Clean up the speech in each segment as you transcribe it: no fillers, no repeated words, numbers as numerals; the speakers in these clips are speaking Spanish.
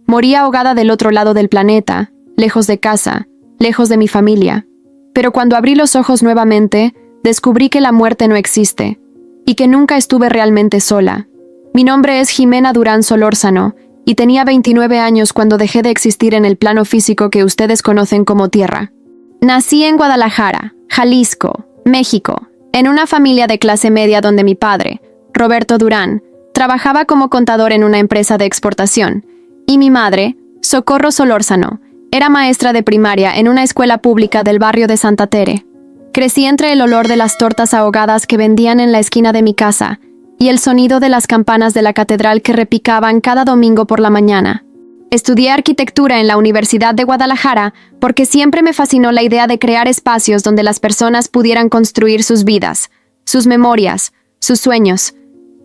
Morí ahogada del otro lado del planeta, lejos de casa, lejos de mi familia. Pero cuando abrí los ojos nuevamente, descubrí que la muerte no existe, y que nunca estuve realmente sola. Mi nombre es Jimena Durán Solórzano, y tenía 29 años cuando dejé de existir en el plano físico que ustedes conocen como Tierra. Nací en Guadalajara, Jalisco, México, en una familia de clase media donde mi padre, Roberto Durán, trabajaba como contador en una empresa de exportación, y mi madre, Socorro Solórzano, era maestra de primaria en una escuela pública del barrio de Santa Tere. Crecí entre el olor de las tortas ahogadas que vendían en la esquina de mi casa y el sonido de las campanas de la catedral que repicaban cada domingo por la mañana. Estudié arquitectura en la Universidad de Guadalajara porque siempre me fascinó la idea de crear espacios donde las personas pudieran construir sus vidas, sus memorias, sus sueños.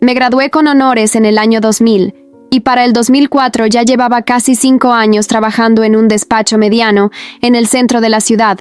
Me gradué con honores en el año 2000 y para el 2004 ya llevaba casi 5 años trabajando en un despacho mediano en el centro de la ciudad,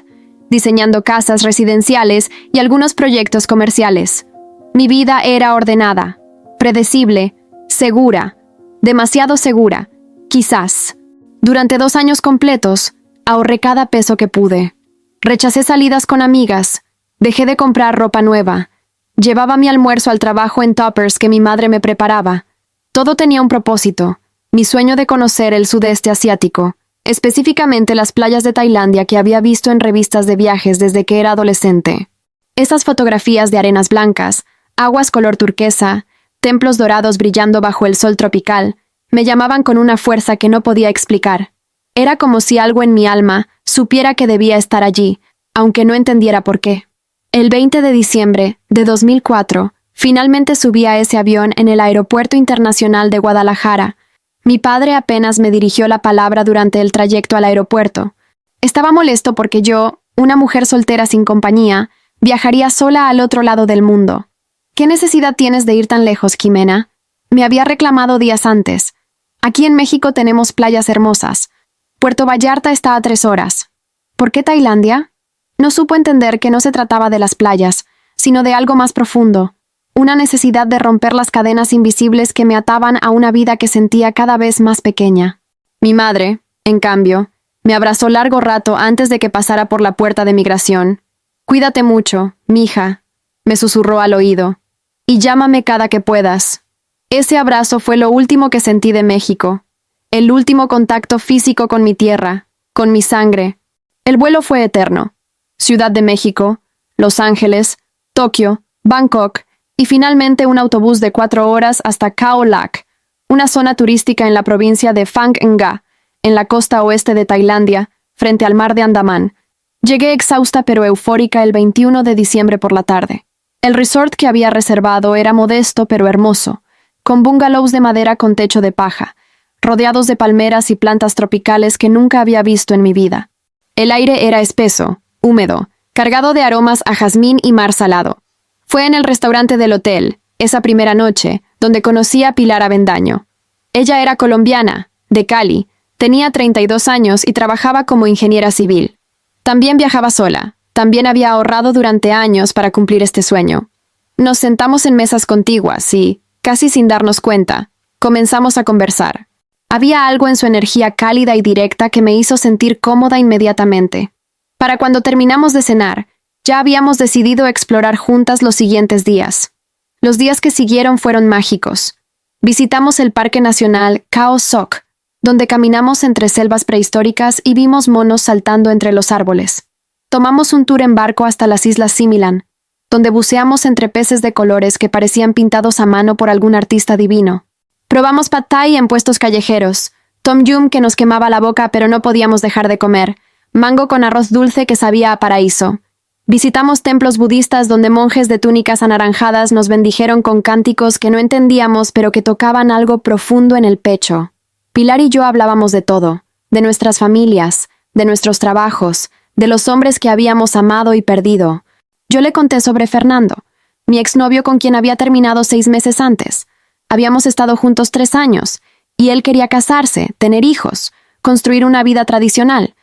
diseñando casas residenciales y algunos proyectos comerciales. Mi vida era ordenada, predecible, segura, demasiado segura, quizás. Durante 2 años completos, ahorré cada peso que pude. Rechacé salidas con amigas, dejé de comprar ropa nueva, llevaba mi almuerzo al trabajo en tuppers que mi madre me preparaba. Todo tenía un propósito, mi sueño de conocer el sudeste asiático, específicamente las playas de Tailandia que había visto en revistas de viajes desde que era adolescente. Esas fotografías de arenas blancas, aguas color turquesa, templos dorados brillando bajo el sol tropical, me llamaban con una fuerza que no podía explicar. Era como si algo en mi alma supiera que debía estar allí, aunque no entendiera por qué. El 20 de diciembre de 2004, finalmente subí a ese avión en el Aeropuerto Internacional de Guadalajara. Mi padre apenas me dirigió la palabra durante el trayecto al aeropuerto. Estaba molesto porque yo, una mujer soltera sin compañía, viajaría sola al otro lado del mundo. ¿Qué necesidad tienes de ir tan lejos, Jimena? Me había reclamado días antes. Aquí en México tenemos playas hermosas. Puerto Vallarta está a 3 horas. ¿Por qué Tailandia? No supo entender que no se trataba de las playas, sino de algo más profundo. Una necesidad de romper las cadenas invisibles que me ataban a una vida que sentía cada vez más pequeña. Mi madre, en cambio, me abrazó largo rato antes de que pasara por la puerta de migración. «Cuídate mucho, mija», me susurró al oído, «y llámame cada que puedas». Ese abrazo fue lo último que sentí de México, el último contacto físico con mi tierra, con mi sangre. El vuelo fue eterno. Ciudad de México, Los Ángeles, Tokio, Bangkok, y finalmente un autobús de 4 horas hasta Khao Lak, una zona turística en la provincia de Phang Nga, en la costa oeste de Tailandia, frente al mar de Andamán. Llegué exhausta pero eufórica el 21 de diciembre por la tarde. El resort que había reservado era modesto pero hermoso, con bungalows de madera con techo de paja, rodeados de palmeras y plantas tropicales que nunca había visto en mi vida. El aire era espeso, húmedo, cargado de aromas a jazmín y mar salado. Fue en el restaurante del hotel, esa primera noche, donde conocí a Pilar Avendaño. Ella era colombiana, de Cali, tenía 32 años y trabajaba como ingeniera civil. También viajaba sola, también había ahorrado durante años para cumplir este sueño. Nos sentamos en mesas contiguas y, casi sin darnos cuenta, comenzamos a conversar. Había algo en su energía cálida y directa que me hizo sentir cómoda inmediatamente. Para cuando terminamos de cenar, ya habíamos decidido explorar juntas los siguientes días. Los días que siguieron fueron mágicos. Visitamos el Parque Nacional Khao Sok, donde caminamos entre selvas prehistóricas y vimos monos saltando entre los árboles. Tomamos un tour en barco hasta las Islas Similan, donde buceamos entre peces de colores que parecían pintados a mano por algún artista divino. Probamos pad thai en puestos callejeros, tom yum que nos quemaba la boca pero no podíamos dejar de comer, mango con arroz dulce que sabía a paraíso. Visitamos templos budistas donde monjes de túnicas anaranjadas nos bendijeron con cánticos que no entendíamos pero que tocaban algo profundo en el pecho. Pilar y yo hablábamos de todo, de nuestras familias, de nuestros trabajos, de los hombres que habíamos amado y perdido. Yo le conté sobre Fernando, mi exnovio con quien había terminado 6 meses antes. Habíamos estado juntos 3 años, y él quería casarse, tener hijos, construir una vida tradicional.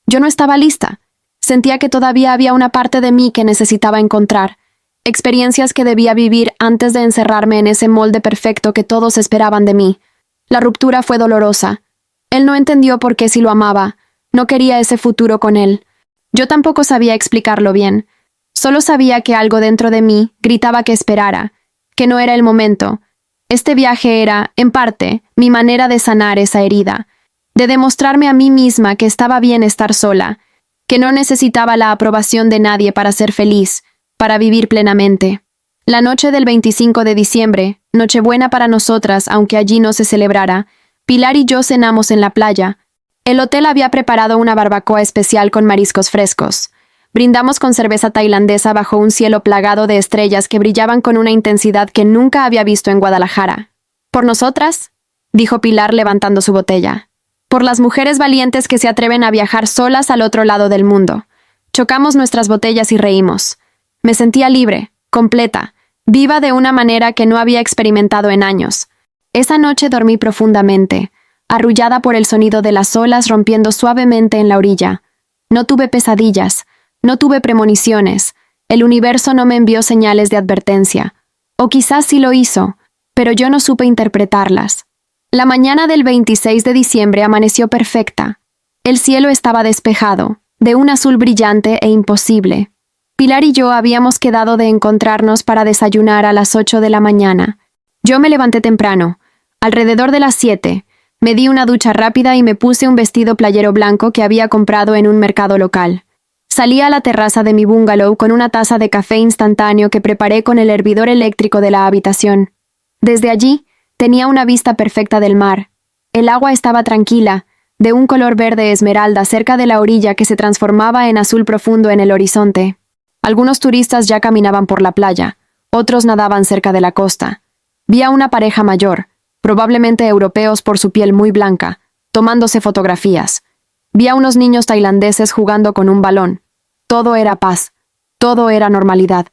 Yo no estaba lista. Sentía que todavía había una parte de mí que necesitaba encontrar, experiencias que debía vivir antes de encerrarme en ese molde perfecto que todos esperaban de mí. La ruptura fue dolorosa. Él no entendió por qué si lo amaba. No quería ese futuro con él. Yo tampoco sabía explicarlo bien. Solo sabía que algo dentro de mí gritaba que esperara, que no era el momento. Este viaje era, en parte, mi manera de sanar esa herida, de demostrarme a mí misma que estaba bien estar sola, que no necesitaba la aprobación de nadie para ser feliz, para vivir plenamente. La noche del 25 de diciembre, Nochebuena para nosotras, aunque allí no se celebrara, Pilar y yo cenamos en la playa. El hotel había preparado una barbacoa especial con mariscos frescos. Brindamos con cerveza tailandesa bajo un cielo plagado de estrellas que brillaban con una intensidad que nunca había visto en Guadalajara. ¿Por nosotras?, dijo Pilar levantando su botella. Por las mujeres valientes que se atreven a viajar solas al otro lado del mundo. Chocamos nuestras botellas y reímos. Me sentía libre, completa, viva de una manera que no había experimentado en años. Esa noche dormí profundamente, arrullada por el sonido de las olas rompiendo suavemente en la orilla. No tuve pesadillas, no tuve premoniciones, el universo no me envió señales de advertencia. O quizás sí lo hizo, pero yo no supe interpretarlas. La mañana del 26 de diciembre amaneció perfecta. El cielo estaba despejado, de un azul brillante e imposible. Pilar y yo habíamos quedado de encontrarnos para desayunar a las 8 de la mañana. Yo me levanté temprano, alrededor de las 7, me di una ducha rápida y me puse un vestido playero blanco que había comprado en un mercado local. Salí a la terraza de mi bungalow con una taza de café instantáneo que preparé con el hervidor eléctrico de la habitación. Desde allí, tenía una vista perfecta del mar. El agua estaba tranquila, de un color verde esmeralda cerca de la orilla que se transformaba en azul profundo en el horizonte. Algunos turistas ya caminaban por la playa, otros nadaban cerca de la costa. Vi a una pareja mayor, probablemente europeos por su piel muy blanca, tomándose fotografías. Vi a unos niños tailandeses jugando con un balón. Todo era paz, todo era normalidad.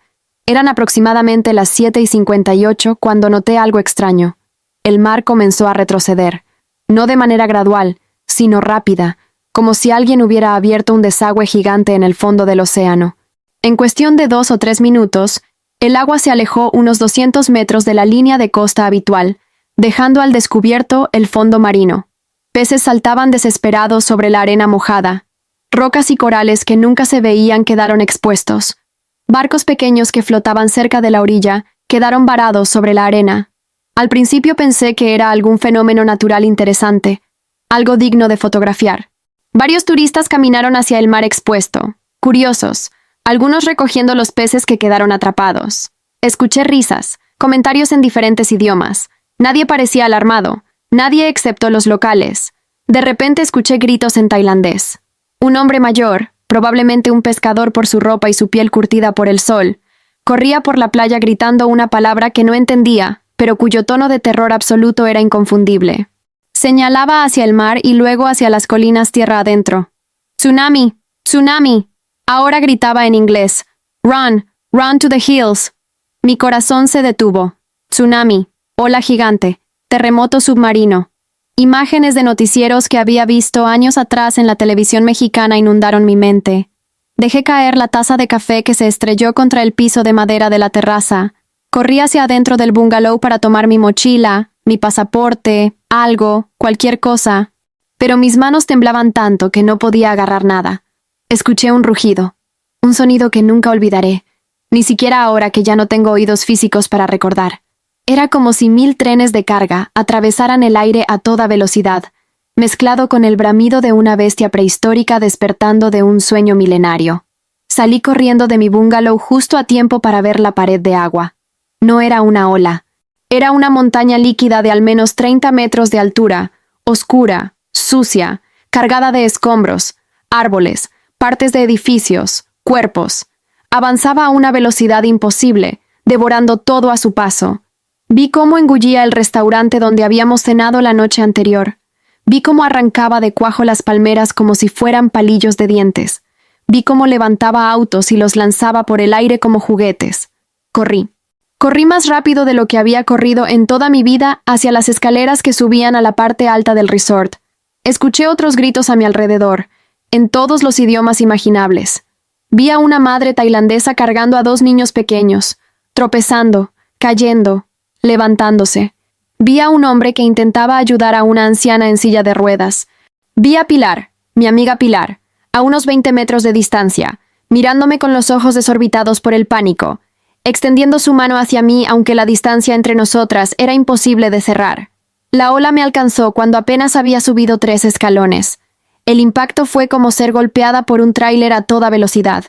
Eran aproximadamente las 7:58 cuando noté algo extraño. El mar comenzó a retroceder, no de manera gradual, sino rápida, como si alguien hubiera abierto un desagüe gigante en el fondo del océano. En cuestión de 2 o 3 minutos, el agua se alejó unos 200 metros de la línea de costa habitual, dejando al descubierto el fondo marino. Peces saltaban desesperados sobre la arena mojada. Rocas y corales que nunca se veían quedaron expuestos. Barcos pequeños que flotaban cerca de la orilla quedaron varados sobre la arena. Al principio pensé que era algún fenómeno natural interesante, algo digno de fotografiar. Varios turistas caminaron hacia el mar expuesto, curiosos, algunos recogiendo los peces que quedaron atrapados. Escuché risas, comentarios en diferentes idiomas. Nadie parecía alarmado, nadie excepto los locales. De repente escuché gritos en tailandés. Un hombre mayor, probablemente un pescador por su ropa y su piel curtida por el sol, corría por la playa gritando una palabra que no entendía, pero cuyo tono de terror absoluto era inconfundible. Señalaba hacia el mar y luego hacia las colinas tierra adentro. ¡Tsunami! ¡Tsunami! Ahora gritaba en inglés. ¡Run! ¡Run to the hills! Mi corazón se detuvo. Tsunami. Ola gigante. Terremoto submarino. Imágenes de noticieros que había visto años atrás en la televisión mexicana inundaron mi mente. Dejé caer la taza de café que se estrelló contra el piso de madera de la terraza. Corrí hacia adentro del bungalow para tomar mi mochila, mi pasaporte, algo, cualquier cosa. Pero mis manos temblaban tanto que no podía agarrar nada. Escuché un rugido, un sonido que nunca olvidaré, ni siquiera ahora que ya no tengo oídos físicos para recordar. Era como si 1000 trenes de carga atravesaran el aire a toda velocidad, mezclado con el bramido de una bestia prehistórica despertando de un sueño milenario. Salí corriendo de mi bungalow justo a tiempo para ver la pared de agua. No era una ola. Era una montaña líquida de al menos 30 metros de altura, oscura, sucia, cargada de escombros, árboles, partes de edificios, cuerpos. Avanzaba a una velocidad imposible, devorando todo a su paso. Vi cómo engullía el restaurante donde habíamos cenado la noche anterior. Vi cómo arrancaba de cuajo las palmeras como si fueran palillos de dientes. Vi cómo levantaba autos y los lanzaba por el aire como juguetes. Corrí. Corrí más rápido de lo que había corrido en toda mi vida hacia las escaleras que subían a la parte alta del resort. Escuché otros gritos a mi alrededor, en todos los idiomas imaginables. Vi a una madre tailandesa cargando a 2 niños pequeños, tropezando, cayendo, levantándose. Vi a un hombre que intentaba ayudar a una anciana en silla de ruedas, Vi a Pilar, mi amiga Pilar, a unos 20 metros de distancia, mirándome con los ojos desorbitados por el pánico, extendiendo su mano hacia mí aunque la distancia entre nosotras era imposible de cerrar. La ola me alcanzó cuando apenas había subido 3 escalones. El impacto fue como ser golpeada por un tráiler a toda velocidad.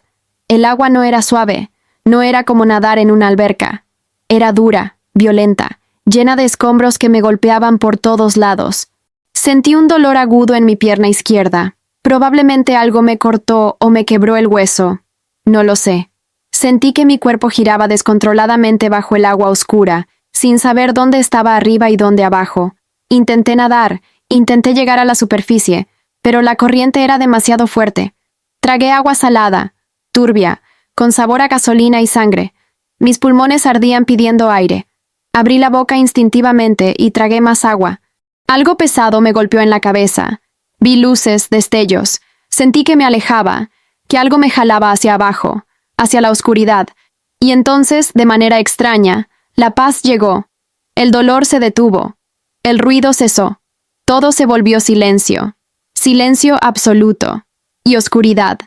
El agua no era suave, no era como nadar en una alberca. Era dura, violenta, llena de escombros que me golpeaban por todos lados. Sentí un dolor agudo en mi pierna izquierda. Probablemente algo me cortó o me quebró el hueso. No lo sé. Sentí que mi cuerpo giraba descontroladamente bajo el agua oscura, sin saber dónde estaba arriba y dónde abajo. Intenté nadar, intenté llegar a la superficie, pero la corriente era demasiado fuerte. Tragué agua salada, turbia, con sabor a gasolina y sangre. Mis pulmones ardían pidiendo aire. Abrí la boca instintivamente y tragué más agua. Algo pesado me golpeó en la cabeza. Vi luces, destellos. Sentí que me alejaba, que algo me jalaba hacia abajo, hacia la oscuridad. Y entonces, de manera extraña, la paz llegó. El dolor se detuvo. El ruido cesó. Todo se volvió silencio. Silencio absoluto. Y oscuridad.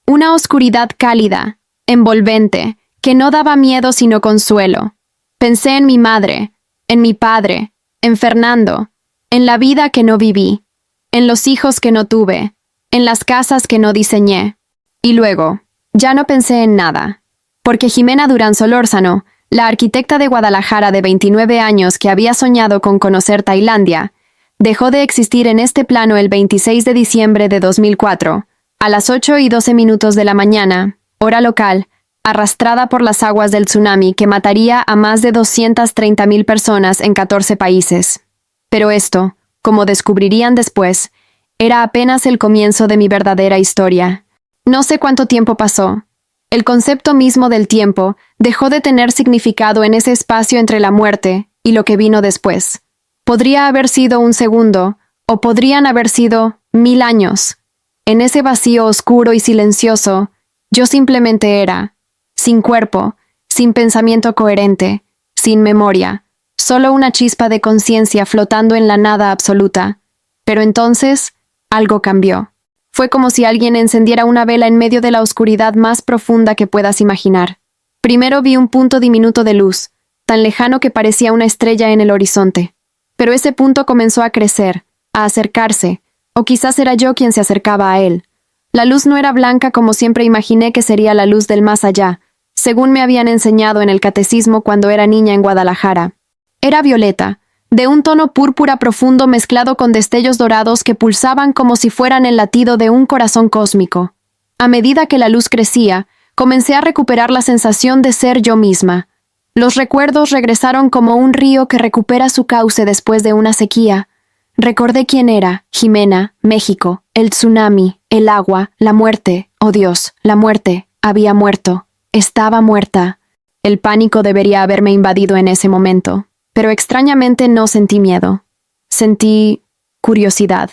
Una oscuridad cálida, envolvente, que no daba miedo sino consuelo. Pensé en mi madre, en mi padre, en Fernando, en la vida que no viví, en los hijos que no tuve, en las casas que no diseñé. Y luego, ya no pensé en nada, porque Jimena Durán Solórzano, la arquitecta de Guadalajara de 29 años que había soñado con conocer Tailandia, dejó de existir en este plano el 26 de diciembre de 2004, a las 8:12 de la mañana, hora local, arrastrada por las aguas del tsunami que mataría a más de 230,000 personas en 14 países. Pero esto, como descubrirían después, era apenas el comienzo de mi verdadera historia. No sé cuánto tiempo pasó. El concepto mismo del tiempo dejó de tener significado en ese espacio entre la muerte y lo que vino después. Podría haber sido un segundo, o podrían haber sido 1000 años. En ese vacío oscuro y silencioso, yo simplemente era, sin cuerpo, sin pensamiento coherente, sin memoria, solo una chispa de conciencia flotando en la nada absoluta. Pero entonces, algo cambió. Fue como si alguien encendiera una vela en medio de la oscuridad más profunda que puedas imaginar. Primero vi un punto diminuto de luz, tan lejano que parecía una estrella en el horizonte. Pero ese punto comenzó a crecer, a acercarse, o quizás era yo quien se acercaba a él. La luz no era blanca como siempre imaginé que sería la luz del más allá, según me habían enseñado en el catecismo cuando era niña en Guadalajara. Era violeta, de un tono púrpura profundo mezclado con destellos dorados que pulsaban como si fueran el latido de un corazón cósmico. A medida que la luz crecía, comencé a recuperar la sensación de ser yo misma. Los recuerdos regresaron como un río que recupera su cauce después de una sequía. Recordé quién era, Jimena, México, el tsunami, el agua, la muerte. Oh Dios, la muerte. Había muerto. Estaba muerta. El pánico debería haberme invadido en ese momento, pero extrañamente no sentí miedo. Sentí curiosidad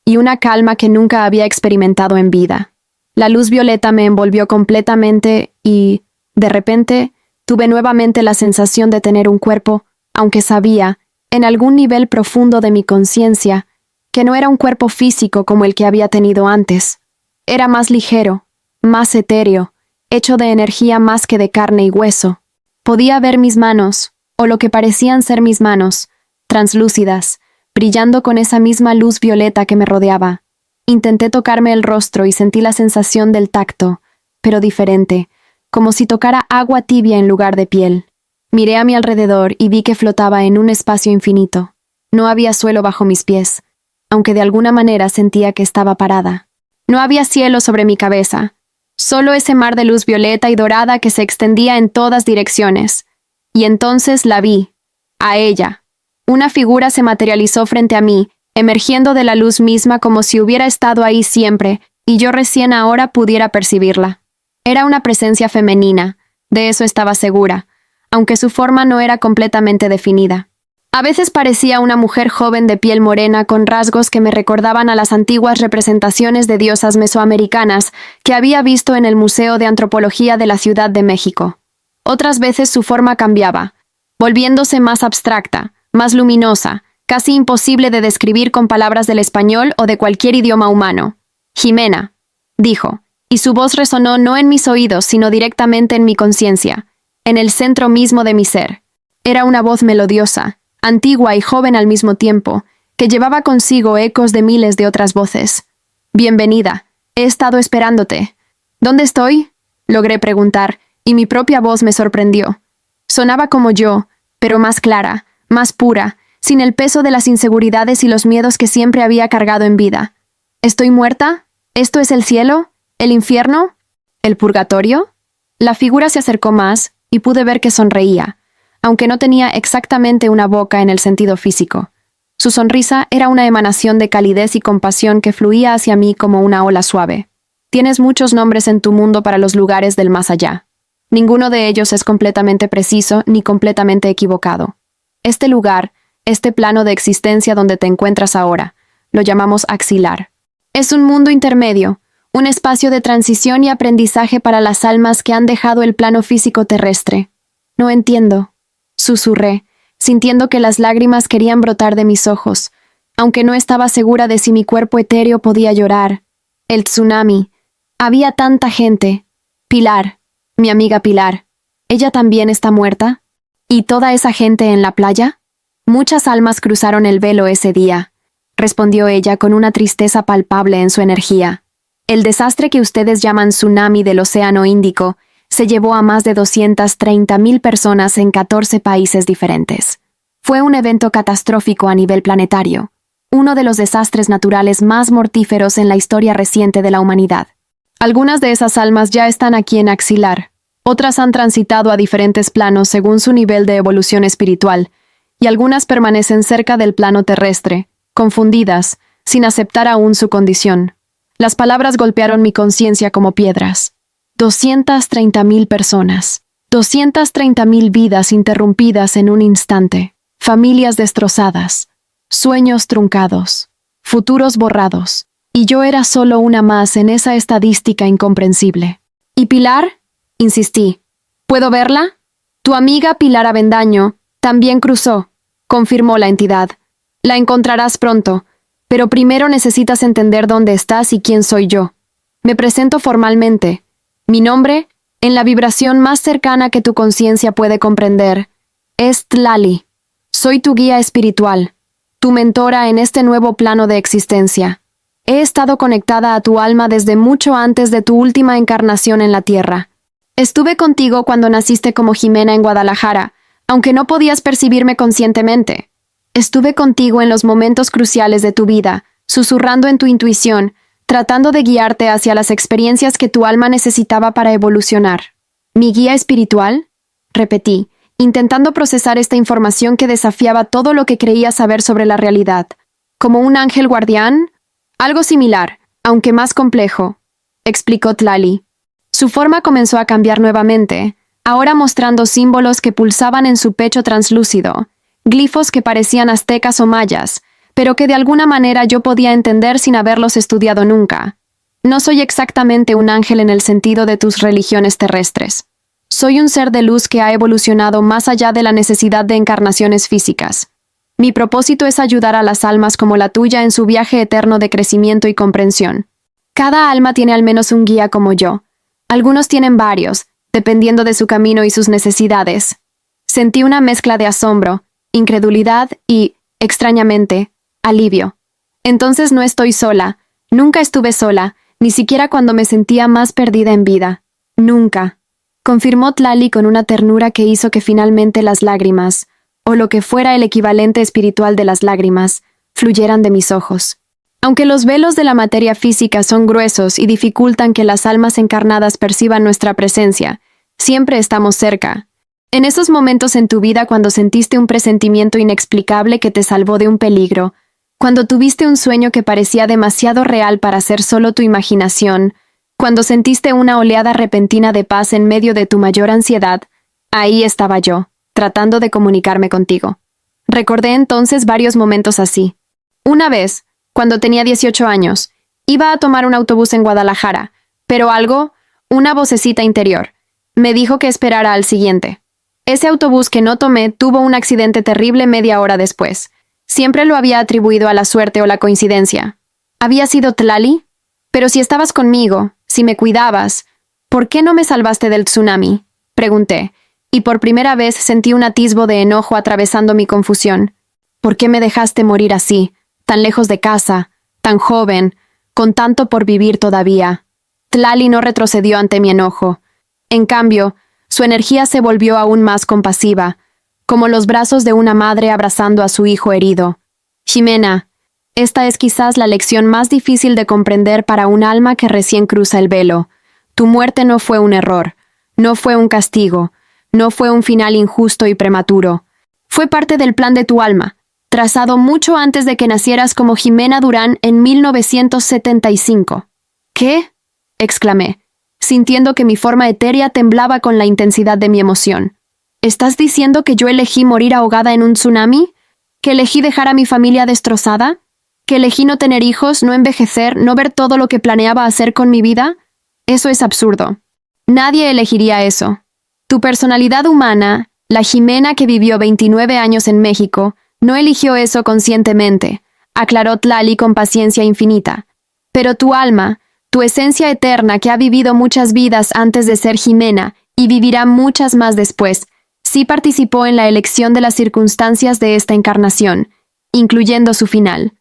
y una calma que nunca había experimentado en vida. La luz violeta me envolvió completamente y, de repente, tuve nuevamente la sensación de tener un cuerpo, aunque sabía, en algún nivel profundo de mi conciencia, que no era un cuerpo físico como el que había tenido antes. Era más ligero, más etéreo, hecho de energía más que de carne y hueso. Podía ver mis manos, o lo que parecían ser mis manos, translúcidas, brillando con esa misma luz violeta que me rodeaba. Intenté tocarme el rostro y sentí la sensación del tacto, pero diferente, como si tocara agua tibia en lugar de piel. Miré a mi alrededor y vi que flotaba en un espacio infinito. No había suelo bajo mis pies, aunque de alguna manera sentía que estaba parada. No había cielo sobre mi cabeza, solo ese mar de luz violeta y dorada que se extendía en todas direcciones. Y entonces la vi, a ella. Una figura se materializó frente a mí, emergiendo de la luz misma como si hubiera estado ahí siempre, y yo recién ahora pudiera percibirla. Era una presencia femenina, de eso estaba segura, aunque su forma no era completamente definida. A veces parecía una mujer joven de piel morena con rasgos que me recordaban a las antiguas representaciones de diosas mesoamericanas que había visto en el Museo de Antropología de la Ciudad de México. Otras veces su forma cambiaba, volviéndose más abstracta, más luminosa, casi imposible de describir con palabras del español o de cualquier idioma humano. Jimena, dijo, y su voz resonó no en mis oídos, sino directamente en mi conciencia, en el centro mismo de mi ser. Era una voz melodiosa, antigua y joven al mismo tiempo, que llevaba consigo ecos de miles de otras voces. Bienvenida, he estado esperándote. ¿Dónde estoy? Logré preguntar, y mi propia voz me sorprendió. Sonaba como yo, pero más clara, más pura, sin el peso de las inseguridades y los miedos que siempre había cargado en vida. ¿Estoy muerta? ¿Esto es el cielo? ¿El infierno? ¿El purgatorio? La figura se acercó más, y pude ver que sonreía, aunque no tenía exactamente una boca en el sentido físico. Su sonrisa era una emanación de calidez y compasión que fluía hacia mí como una ola suave. Tienes muchos nombres en tu mundo para los lugares del más allá. Ninguno de ellos es completamente preciso ni completamente equivocado. Este lugar, este plano de existencia donde te encuentras ahora, lo llamamos axilar. Es un mundo intermedio, un espacio de transición y aprendizaje para las almas que han dejado el plano físico terrestre. No entiendo, susurré, sintiendo que las lágrimas querían brotar de mis ojos, aunque no estaba segura de si mi cuerpo etéreo podía llorar. El tsunami. Había tanta gente. Pilar, mi amiga Pilar. ¿Ella también está muerta? ¿Y toda esa gente en la playa? Muchas almas cruzaron el velo ese día, respondió ella con una tristeza palpable en su energía. El desastre que ustedes llaman tsunami del Océano Índico se llevó a más de 230.000 personas en 14 países diferentes. Fue un evento catastrófico a nivel planetario, uno de los desastres naturales más mortíferos en la historia reciente de la humanidad. Algunas de esas almas ya están aquí en Axilar, otras han transitado a diferentes planos según su nivel de evolución espiritual, y algunas permanecen cerca del plano terrestre, confundidas, sin aceptar aún su condición. Las palabras golpearon mi conciencia como piedras. 230.000 personas. 230.000 vidas interrumpidas en un instante. Familias destrozadas. Sueños truncados. Futuros borrados. Y yo era solo una más en esa estadística incomprensible. ¿Y Pilar? Insistí. ¿Puedo verla? Tu amiga Pilar Avendaño también cruzó, confirmó la entidad. La encontrarás pronto, pero primero necesitas entender dónde estás y quién soy yo. Me presento formalmente. Mi nombre, en la vibración más cercana que tu conciencia puede comprender, es Tlali. Soy tu guía espiritual, tu mentora en este nuevo plano de existencia. He estado conectada a tu alma desde mucho antes de tu última encarnación en la Tierra. Estuve contigo cuando naciste como Jimena en Guadalajara, aunque no podías percibirme conscientemente. Estuve contigo en los momentos cruciales de tu vida, susurrando en tu intuición, tratando de guiarte hacia las experiencias que tu alma necesitaba para evolucionar. ¿Mi guía espiritual? Repetí, intentando procesar esta información que desafiaba todo lo que creía saber sobre la realidad. ¿Como un ángel guardián? Algo similar, aunque más complejo, explicó Tlali. Su forma comenzó a cambiar nuevamente, ahora mostrando símbolos que pulsaban en su pecho translúcido, glifos que parecían aztecas o mayas, pero que de alguna manera yo podía entender sin haberlos estudiado nunca. No soy exactamente un ángel en el sentido de tus religiones terrestres. Soy un ser de luz que ha evolucionado más allá de la necesidad de encarnaciones físicas. Mi propósito es ayudar a las almas como la tuya en su viaje eterno de crecimiento y comprensión. Cada alma tiene al menos un guía como yo. Algunos tienen varios, dependiendo de su camino y sus necesidades. Sentí una mezcla de asombro, incredulidad y, extrañamente, alivio. Entonces no estoy sola, nunca estuve sola, ni siquiera cuando me sentía más perdida en vida. Nunca. Confirmó Tlali con una ternura que hizo que finalmente las lágrimas, o lo que fuera el equivalente espiritual de las lágrimas, fluyeran de mis ojos. Aunque los velos de la materia física son gruesos y dificultan que las almas encarnadas perciban nuestra presencia, siempre estamos cerca. En esos momentos en tu vida cuando sentiste un presentimiento inexplicable que te salvó de un peligro, cuando tuviste un sueño que parecía demasiado real para ser solo tu imaginación, cuando sentiste una oleada repentina de paz en medio de tu mayor ansiedad, ahí estaba yo, tratando de comunicarme contigo. Recordé entonces varios momentos así. Una vez, cuando tenía 18 años, iba a tomar un autobús en Guadalajara, pero una vocecita interior, me dijo que esperara al siguiente. Ese autobús que no tomé tuvo un accidente terrible media hora después. Siempre lo había atribuido a la suerte o la coincidencia. ¿Había sido Tlali? Pero si estabas conmigo, si me cuidabas, ¿por qué no me salvaste del tsunami? Pregunté, y por primera vez sentí un atisbo de enojo atravesando mi confusión. ¿Por qué me dejaste morir así, tan lejos de casa, tan joven, con tanto por vivir todavía? Tlali no retrocedió ante mi enojo. En cambio, su energía se volvió aún más compasiva, como los brazos de una madre abrazando a su hijo herido. Ximena, esta es quizás la lección más difícil de comprender para un alma que recién cruza el velo. Tu muerte no fue un error, no fue un castigo, no fue un final injusto y prematuro. Fue parte del plan de tu alma, trazado mucho antes de que nacieras como Ximena Durán en 1975. ¿Qué? Exclamé, sintiendo que mi forma etérea temblaba con la intensidad de mi emoción. ¿Estás diciendo que yo elegí morir ahogada en un tsunami? ¿Que elegí dejar a mi familia destrozada? ¿Que elegí no tener hijos, no envejecer, no ver todo lo que planeaba hacer con mi vida? Eso es absurdo. Nadie elegiría eso. Tu personalidad humana, la Ximena que vivió 29 años en México, no eligió eso conscientemente, aclaró Tlali con paciencia infinita. Pero tu alma, tu esencia eterna que ha vivido muchas vidas antes de ser Ximena y vivirá muchas más después, sí participó en la elección de las circunstancias de esta encarnación, incluyendo su final.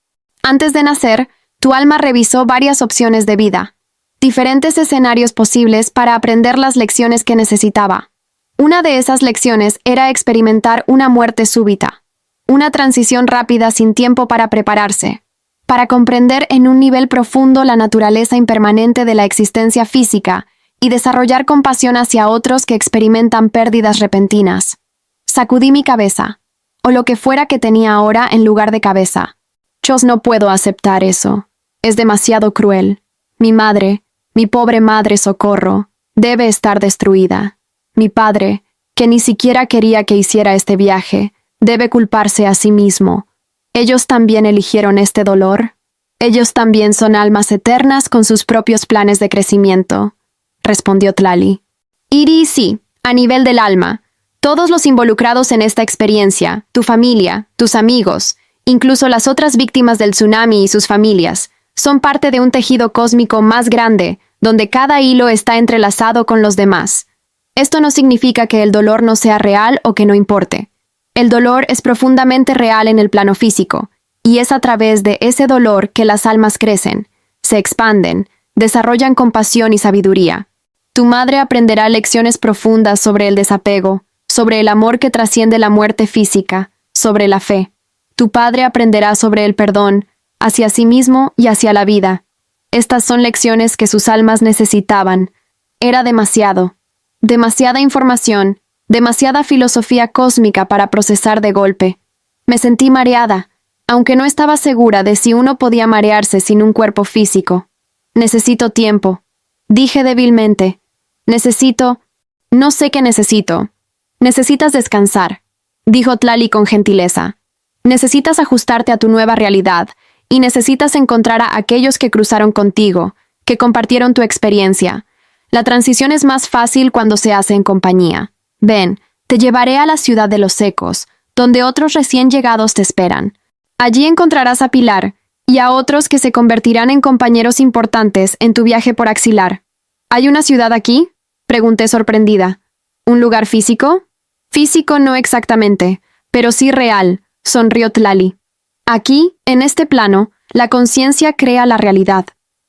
Antes de nacer, tu alma revisó varias opciones de vida, diferentes escenarios posibles para aprender las lecciones que necesitaba. Una de esas lecciones era experimentar una muerte súbita, una transición rápida sin tiempo para prepararse, para comprender en un nivel profundo la naturaleza impermanente de la existencia física y desarrollar compasión hacia otros que experimentan pérdidas repentinas. Sacudí mi cabeza, o lo que fuera que tenía ahora en lugar de cabeza. Yo no puedo aceptar eso. Es demasiado cruel. Mi madre, mi pobre madre Socorro, debe estar destruida. Mi padre, que ni siquiera quería que hiciera este viaje, debe culparse a sí mismo. ¿Ellos también eligieron este dolor? Ellos también son almas eternas con sus propios planes de crecimiento, respondió Tlali. Iri, sí, a nivel del alma. Todos los involucrados en esta experiencia, tu familia, tus amigos, incluso las otras víctimas del tsunami y sus familias, son parte de un tejido cósmico más grande, donde cada hilo está entrelazado con los demás. Esto no significa que el dolor no sea real o que no importe. El dolor es profundamente real en el plano físico, y es a través de ese dolor que las almas crecen, se expanden, desarrollan compasión y sabiduría. Tu madre aprenderá lecciones profundas sobre el desapego, sobre el amor que trasciende la muerte física, sobre la fe. Tu padre aprenderá sobre el perdón, hacia sí mismo y hacia la vida. Estas son lecciones que sus almas necesitaban. Era demasiado. Demasiada información, demasiada filosofía cósmica para procesar de golpe. Me sentí mareada, aunque no estaba segura de si uno podía marearse sin un cuerpo físico. Necesito tiempo. Dije débilmente. No sé qué necesito. Necesitas descansar, dijo Tlali con gentileza. Necesitas ajustarte a tu nueva realidad y necesitas encontrar a aquellos que cruzaron contigo, que compartieron tu experiencia. La transición es más fácil cuando se hace en compañía. Ven, te llevaré a la ciudad de los secos, donde otros recién llegados te esperan. Allí encontrarás a Pilar y a otros que se convertirán en compañeros importantes en tu viaje por Axilar. ¿Hay una ciudad aquí? Pregunté sorprendida. ¿Un lugar físico? Físico no exactamente, pero sí real, sonrió Tlali. Aquí, en este plano, la conciencia crea la realidad.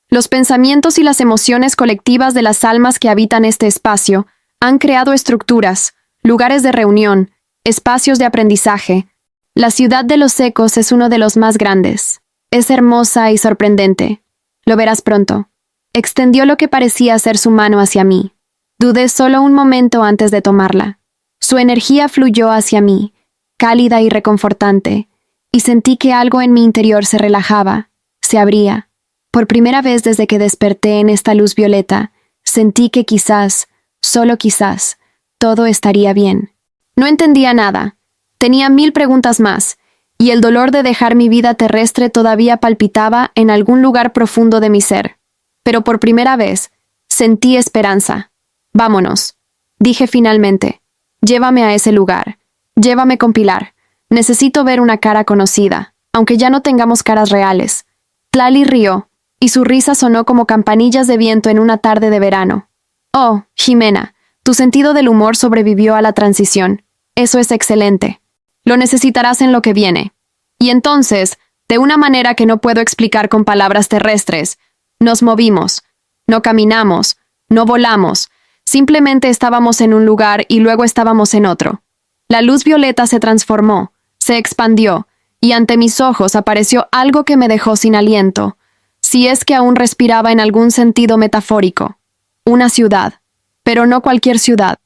Los pensamientos y las emociones colectivas de las almas que habitan este espacio han creado estructuras, lugares de reunión, espacios de aprendizaje. La ciudad de los secos es uno de los más grandes. Es hermosa y sorprendente. Lo verás pronto. Extendió lo que parecía ser su mano hacia mí. Dudé solo un momento antes de tomarla. Su energía fluyó hacia mí, cálida y reconfortante, y sentí que algo en mi interior se relajaba, se abría. Por primera vez desde que desperté en esta luz violeta, sentí que quizás, solo quizás, todo estaría bien. No entendía nada. Tenía 1000 preguntas más, y el dolor de dejar mi vida terrestre todavía palpitaba en algún lugar profundo de mi ser. Pero por primera vez, sentí esperanza. Vámonos, dije finalmente. Llévame a ese lugar. Llévame con Pilar. Necesito ver una cara conocida. aunque ya no tengamos caras reales. Tlali rió, y su risa sonó como campanillas de viento en una tarde de verano. Oh, Jimena, tu sentido del humor sobrevivió a la transición. Eso es excelente. Lo necesitarás en lo que viene. Y entonces, de una manera que no puedo explicar con palabras terrestres, nos movimos. No caminamos, no volamos, simplemente estábamos en un lugar y luego estábamos en otro. La luz violeta se transformó, se expandió, y ante mis ojos apareció algo que me dejó sin aliento, si es que aún respiraba en algún sentido metafórico. Una ciudad, pero no cualquier ciudad.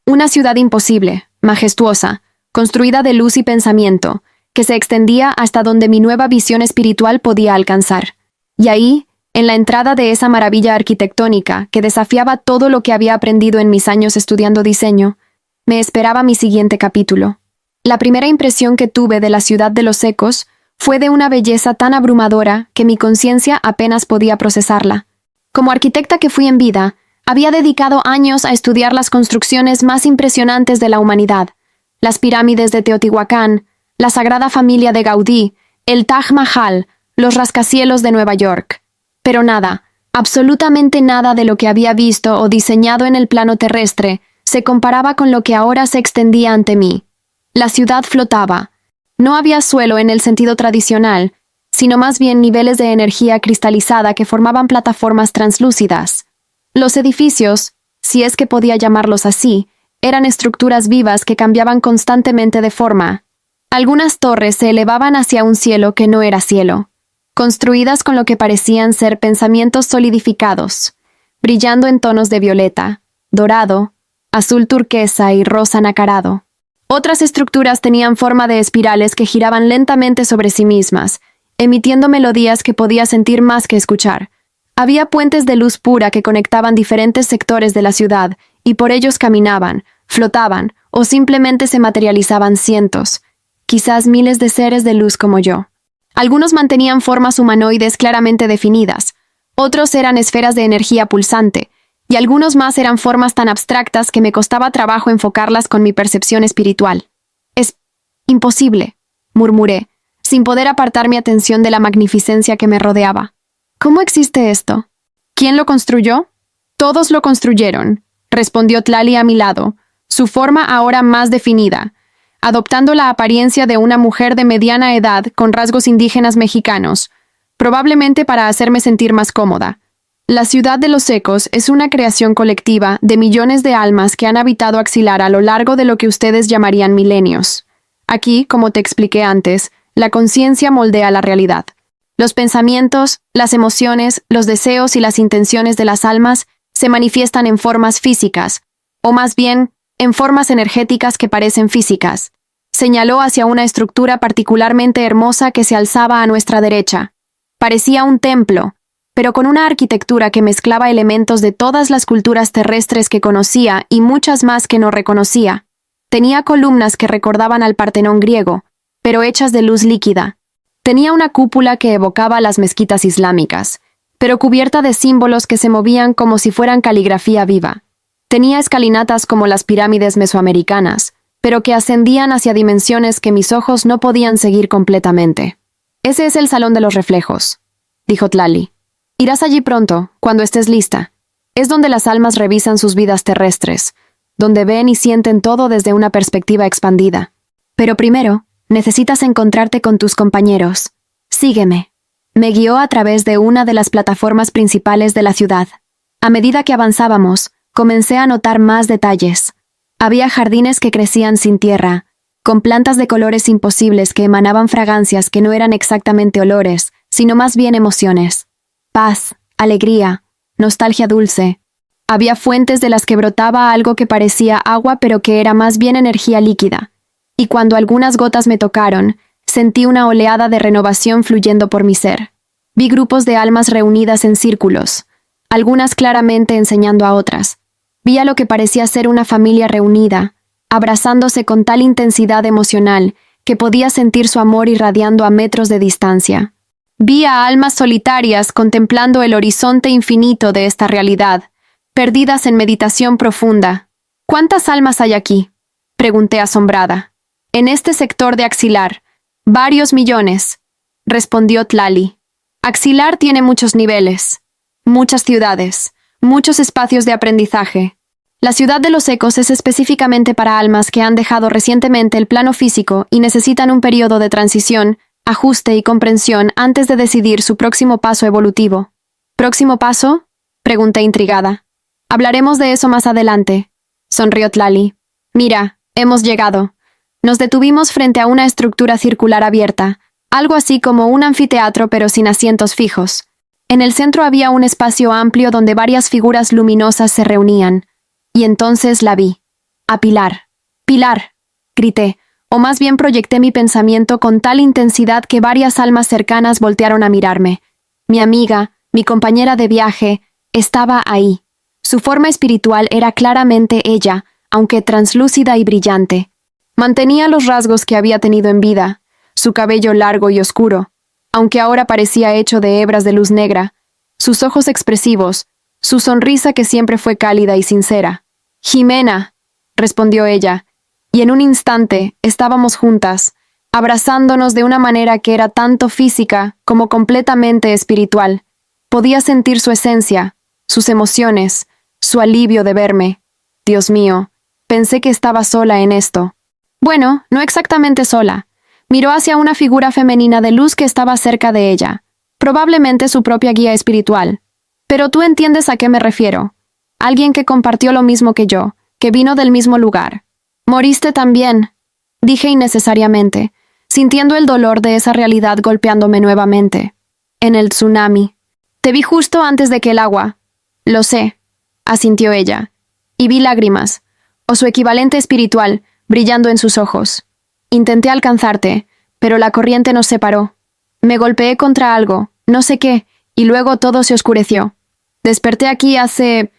Una ciudad imposible, majestuosa, construida de luz y pensamiento, que se extendía hasta donde mi nueva visión espiritual podía alcanzar. Y ahí, en la entrada de esa maravilla arquitectónica que desafiaba todo lo que había aprendido en mis años estudiando diseño, me esperaba mi siguiente capítulo. La primera impresión que tuve de la ciudad de los Ecos fue de una belleza tan abrumadora que mi conciencia apenas podía procesarla. Como arquitecta que fui en vida, había dedicado años a estudiar las construcciones más impresionantes de la humanidad, las pirámides de Teotihuacán, la Sagrada Familia de Gaudí, el Taj Mahal, los rascacielos de Nueva York. Pero nada, absolutamente nada de lo que había visto o diseñado en el plano terrestre se comparaba con lo que ahora se extendía ante mí. La ciudad flotaba. No había suelo en el sentido tradicional, sino más bien niveles de energía cristalizada que formaban plataformas translúcidas. Los edificios, si es que podía llamarlos así, eran estructuras vivas que cambiaban constantemente de forma. Algunas torres se elevaban hacia un cielo que no era cielo, construidas con lo que parecían ser pensamientos solidificados, brillando en tonos de violeta, dorado, azul turquesa y rosa nacarado. Otras estructuras tenían forma de espirales que giraban lentamente sobre sí mismas, emitiendo melodías que podía sentir más que escuchar. Había puentes de luz pura que conectaban diferentes sectores de la ciudad, y por ellos caminaban, flotaban, o simplemente se materializaban cientos, quizás miles de seres de luz como yo. Algunos mantenían formas humanoides claramente definidas, otros eran esferas de energía pulsante, y algunos más eran formas tan abstractas que me costaba trabajo enfocarlas con mi percepción espiritual. «Es imposible», murmuré, sin poder apartar mi atención de la magnificencia que me rodeaba. «¿Cómo existe esto? ¿Quién lo construyó?» «Todos lo construyeron», respondió Tlali a mi lado, su forma ahora más definida, adoptando la apariencia de una mujer de mediana edad con rasgos indígenas mexicanos, probablemente para hacerme sentir más cómoda. La ciudad de los Ecos es una creación colectiva de millones de almas que han habitado Axilar a lo largo de lo que ustedes llamarían milenios. Aquí, como te expliqué antes, la conciencia moldea la realidad. Los pensamientos, las emociones, los deseos y las intenciones de las almas se manifiestan en formas físicas, o más bien, en formas energéticas que parecen físicas. Señaló hacia una estructura particularmente hermosa que se alzaba a nuestra derecha. Parecía un templo, pero con una arquitectura que mezclaba elementos de todas las culturas terrestres que conocía y muchas más que no reconocía. Tenía columnas que recordaban al Partenón griego, pero hechas de luz líquida. Tenía una cúpula que evocaba las mezquitas islámicas, pero cubierta de símbolos que se movían como si fueran caligrafía viva. Tenía escalinatas como las pirámides mesoamericanas, pero que ascendían hacia dimensiones que mis ojos no podían seguir completamente. «Ese es el Salón de los Reflejos», dijo Tlali. «Irás allí pronto, cuando estés lista. Es donde las almas revisan sus vidas terrestres, donde ven y sienten todo desde una perspectiva expandida. Pero primero, necesitas encontrarte con tus compañeros. Sígueme». Me guió a través de una de las plataformas principales de la ciudad. A medida que avanzábamos, comencé a notar más detalles. Había jardines que crecían sin tierra, con plantas de colores imposibles que emanaban fragancias que no eran exactamente olores, sino más bien emociones. Paz, alegría, nostalgia dulce. Había fuentes de las que brotaba algo que parecía agua pero que era más bien energía líquida. Y cuando algunas gotas me tocaron, sentí una oleada de renovación fluyendo por mi ser. Vi grupos de almas reunidas en círculos, algunas claramente enseñando a otras. Vi a lo que parecía ser una familia reunida, abrazándose con tal intensidad emocional que podía sentir su amor irradiando a metros de distancia. Vi a almas solitarias contemplando el horizonte infinito de esta realidad, perdidas en meditación profunda. «¿Cuántas almas hay aquí?», pregunté asombrada. «En este sector de Axilar, varios millones», respondió Tlali. Axilar tiene muchos niveles, muchas ciudades, muchos espacios de aprendizaje. La ciudad de los ecos es específicamente para almas que han dejado recientemente el plano físico y necesitan un periodo de transición, ajuste y comprensión antes de decidir su próximo paso evolutivo. ¿Próximo paso?, pregunté intrigada. Hablaremos de eso más adelante, sonrió Tlali. Mira, hemos llegado. Nos detuvimos frente a una estructura circular abierta, algo así como un anfiteatro pero sin asientos fijos. En el centro había un espacio amplio donde varias figuras luminosas se reunían. Y entonces la vi. A Pilar. ¡Pilar!, grité, o más bien proyecté mi pensamiento con tal intensidad que varias almas cercanas voltearon a mirarme. Mi amiga, mi compañera de viaje, estaba ahí. Su forma espiritual era claramente ella, aunque translúcida y brillante. Mantenía los rasgos que había tenido en vida, su cabello largo y oscuro, aunque ahora parecía hecho de hebras de luz negra, sus ojos expresivos, su sonrisa que siempre fue cálida y sincera. «Jimena», respondió ella, y en un instante estábamos juntas, abrazándonos de una manera que era tanto física como completamente espiritual. Podía sentir su esencia, sus emociones, su alivio de verme. Dios mío, pensé que estaba sola en esto. Bueno, no exactamente sola. Miró hacia una figura femenina de luz que estaba cerca de ella, probablemente su propia guía espiritual. Pero tú entiendes a qué me refiero. Alguien que compartió lo mismo que yo, que vino del mismo lugar. «Moriste también», dije innecesariamente, sintiendo el dolor de esa realidad golpeándome nuevamente. «En el tsunami. Te vi justo antes de que el agua». «Lo sé», asintió ella, y vi lágrimas, o su equivalente espiritual, brillando en sus ojos. Intenté alcanzarte, pero la corriente nos separó. Me golpeé contra algo, no sé qué, y luego todo se oscureció. Desperté aquí hace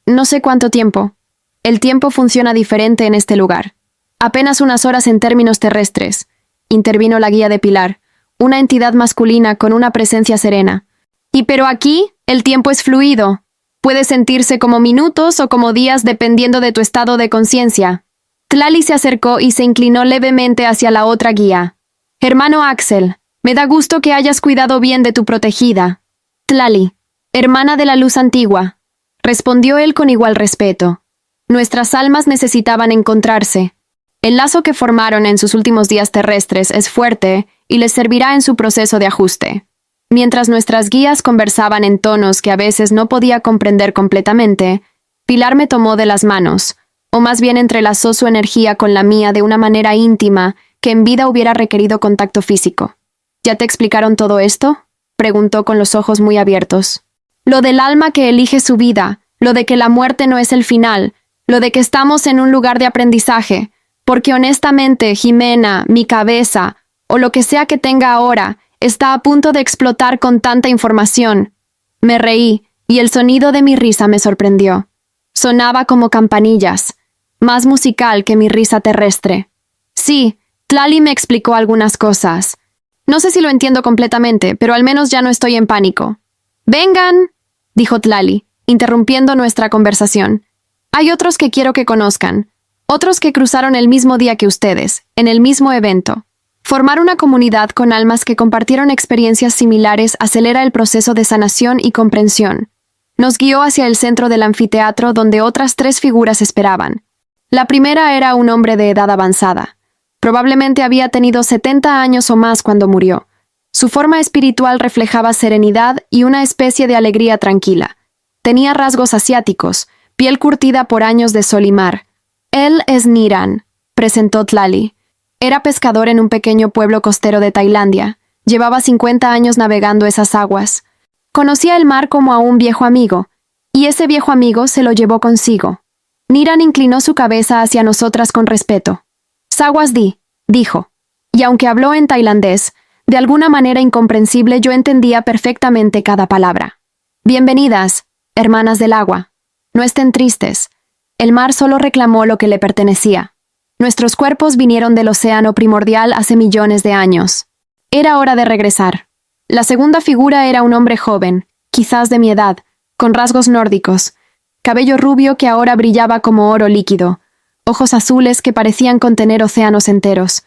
no sé cuánto tiempo. El tiempo funciona diferente en este lugar. Apenas unas horas en términos terrestres, intervino la guía de Pilar, una entidad masculina con una presencia serena. Y pero aquí, el tiempo es fluido. Puede sentirse como minutos o como días dependiendo de tu estado de conciencia. Tlali se acercó y se inclinó levemente hacia la otra guía. «Hermano Axel, me da gusto que hayas cuidado bien de tu protegida». «Tlali, hermana de la luz antigua», respondió él con igual respeto. Nuestras almas necesitaban encontrarse. El lazo que formaron en sus últimos días terrestres es fuerte y les servirá en su proceso de ajuste. Mientras nuestras guías conversaban en tonos que a veces no podía comprender completamente, Pilar me tomó de las manos, o más bien entrelazó su energía con la mía de una manera íntima que en vida hubiera requerido contacto físico. «¿Ya te explicaron todo esto?», preguntó con los ojos muy abiertos. «Lo del alma que elige su vida, lo de que la muerte no es el final, lo de que estamos en un lugar de aprendizaje, porque honestamente, Jimena, mi cabeza, o lo que sea que tenga ahora, está a punto de explotar con tanta información». Me reí, y el sonido de mi risa me sorprendió. Sonaba como campanillas, más musical que mi risa terrestre. Sí, Tlali me explicó algunas cosas. No sé si lo entiendo completamente, pero al menos ya no estoy en pánico. «Vengan», dijo Tlali, interrumpiendo nuestra conversación. «Hay otros que quiero que conozcan, otros que cruzaron el mismo día que ustedes, en el mismo evento. Formar una comunidad con almas que compartieron experiencias similares acelera el proceso de sanación y comprensión». Nos guió hacia el centro del anfiteatro donde otras 3 figuras esperaban. La primera era un hombre de edad avanzada. Probablemente había tenido 70 años o más cuando murió. Su forma espiritual reflejaba serenidad y una especie de alegría tranquila. Tenía rasgos asiáticos, piel curtida por años de sol y mar. «Él es Niran», presentó Tlali. Era pescador en un pequeño pueblo costero de Tailandia. Llevaba 50 años navegando esas aguas. Conocía el mar como a un viejo amigo, y ese viejo amigo se lo llevó consigo. Niran inclinó su cabeza hacia nosotras con respeto. «Sawasdi», dijo, y aunque habló en tailandés, de alguna manera incomprensible yo entendía perfectamente cada palabra. «Bienvenidas, hermanas del agua. No estén tristes. El mar solo reclamó lo que le pertenecía. Nuestros cuerpos vinieron del océano primordial hace millones de años. Era hora de regresar». La segunda figura era un hombre joven, quizás de mi edad, con rasgos nórdicos, cabello rubio que ahora brillaba como oro líquido, ojos azules que parecían contener océanos enteros.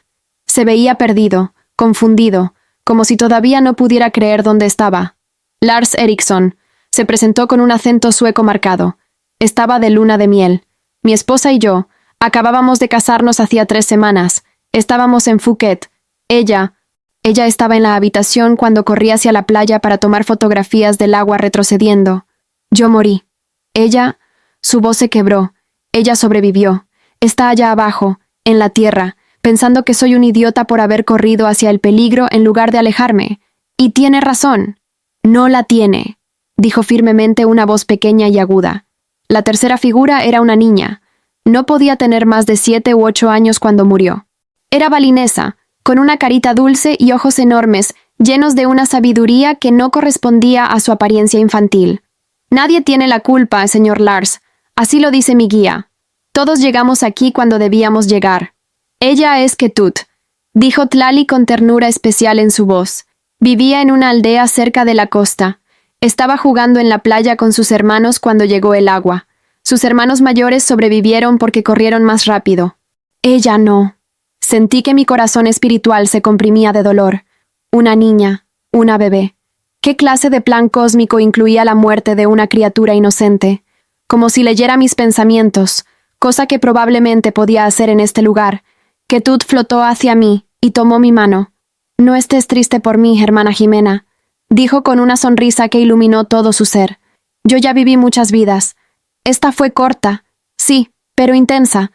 Se veía perdido, confundido, como si todavía no pudiera creer dónde estaba. Lars Eriksson se presentó con un acento sueco marcado. Estaba de luna de miel. Mi esposa y yo acabábamos de casarnos hacía 3 semanas. Estábamos en Phuket. Ella estaba en la habitación cuando corrí hacia la playa para tomar fotografías del agua retrocediendo. Yo morí. Su voz se quebró. Ella sobrevivió. Está allá abajo, en la tierra, pensando que soy un idiota por haber corrido hacia el peligro en lugar de alejarme. Y tiene razón. No la tiene, dijo firmemente una voz pequeña y aguda. La tercera figura era una niña. No podía tener más de 7 u 8 años cuando murió. Era balinesa, con una carita dulce y ojos enormes, llenos de una sabiduría que no correspondía a su apariencia infantil. Nadie tiene la culpa, señor Lars. Así lo dice mi guía. Todos llegamos aquí cuando debíamos llegar. Ella es Ketut, dijo Tlali con ternura especial en su voz. Vivía en una aldea cerca de la costa. Estaba jugando en la playa con sus hermanos cuando llegó el agua. Sus hermanos mayores sobrevivieron porque corrieron más rápido. Ella no. Sentí que mi corazón espiritual se comprimía de dolor. Una niña, una bebé. ¿Qué clase de plan cósmico incluía la muerte de una criatura inocente? Como si leyera mis pensamientos, cosa que probablemente podía hacer en este lugar. Ketut flotó hacia mí y tomó mi mano. No estés triste por mí, hermana Jimena, dijo con una sonrisa que iluminó todo su ser. Yo ya viví muchas vidas. Esta fue corta, sí, pero intensa.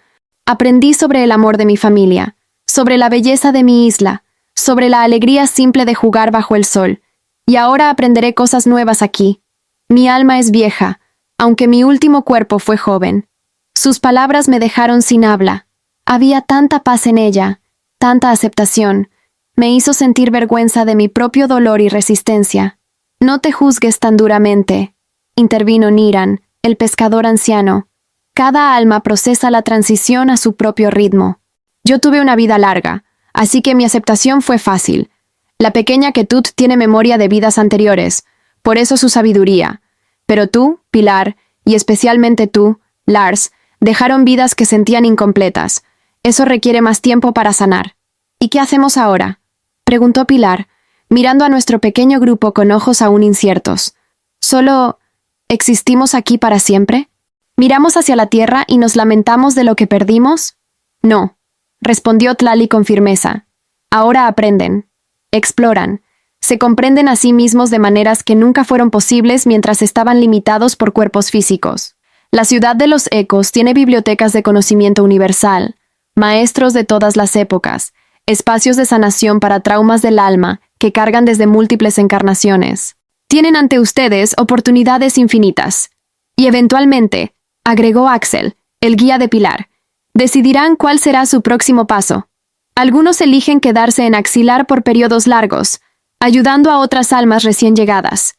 Aprendí sobre el amor de mi familia, sobre la belleza de mi isla, sobre la alegría simple de jugar bajo el sol. Y ahora aprenderé cosas nuevas aquí. Mi alma es vieja, aunque mi último cuerpo fue joven. Sus palabras me dejaron sin habla. Había tanta paz en ella, tanta aceptación. Me hizo sentir vergüenza de mi propio dolor y resistencia. No te juzgues tan duramente, intervino Niran, el pescador anciano. Cada alma procesa la transición a su propio ritmo. Yo tuve una vida larga, así que mi aceptación fue fácil. La pequeña Ketut tiene memoria de vidas anteriores, por eso su sabiduría. Pero tú, Pilar, y especialmente tú, Lars, dejaron vidas que sentían incompletas. Eso requiere más tiempo para sanar. ¿Y qué hacemos ahora?, preguntó Pilar, mirando a nuestro pequeño grupo con ojos aún inciertos. ¿Solo existimos aquí para siempre? ¿Miramos hacia la tierra y nos lamentamos de lo que perdimos? No, respondió Tlali con firmeza. Ahora aprenden, exploran, se comprenden a sí mismos de maneras que nunca fueron posibles mientras estaban limitados por cuerpos físicos. La ciudad de los ecos tiene bibliotecas de conocimiento universal, maestros de todas las épocas, espacios de sanación para traumas del alma que cargan desde múltiples encarnaciones. Tienen ante ustedes oportunidades infinitas. Y eventualmente, agregó Axel, el guía de Pilar, decidirán cuál será su próximo paso. Algunos eligen quedarse en Axilar por periodos largos, ayudando a otras almas recién llegadas.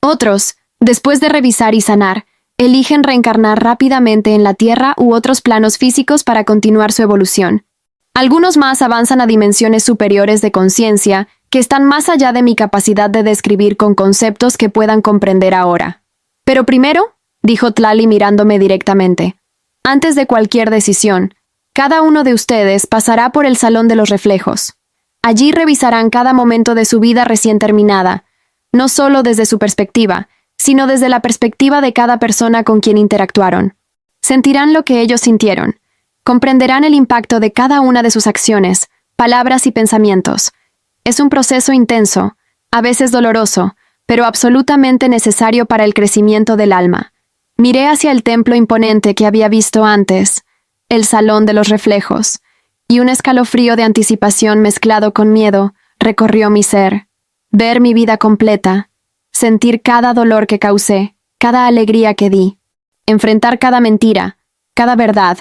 Otros, después de revisar y sanar, eligen reencarnar rápidamente en la Tierra u otros planos físicos para continuar su evolución. Algunos más avanzan a dimensiones superiores de conciencia que están más allá de mi capacidad de describir con conceptos que puedan comprender ahora. Pero primero, dijo Tlali mirándome directamente, antes de cualquier decisión, cada uno de ustedes pasará por el Salón de los Reflejos. Allí revisarán cada momento de su vida recién terminada, no solo desde su perspectiva, sino desde la perspectiva de cada persona con quien interactuaron. Sentirán lo que ellos sintieron. Comprenderán el impacto de cada una de sus acciones, palabras y pensamientos. Es un proceso intenso, a veces doloroso, pero absolutamente necesario para el crecimiento del alma. Miré hacia el templo imponente que había visto antes, el Salón de los Reflejos, y un escalofrío de anticipación mezclado con miedo recorrió mi ser. Ver mi vida completa, sentir cada dolor que causé, cada alegría que di, enfrentar cada mentira, cada verdad,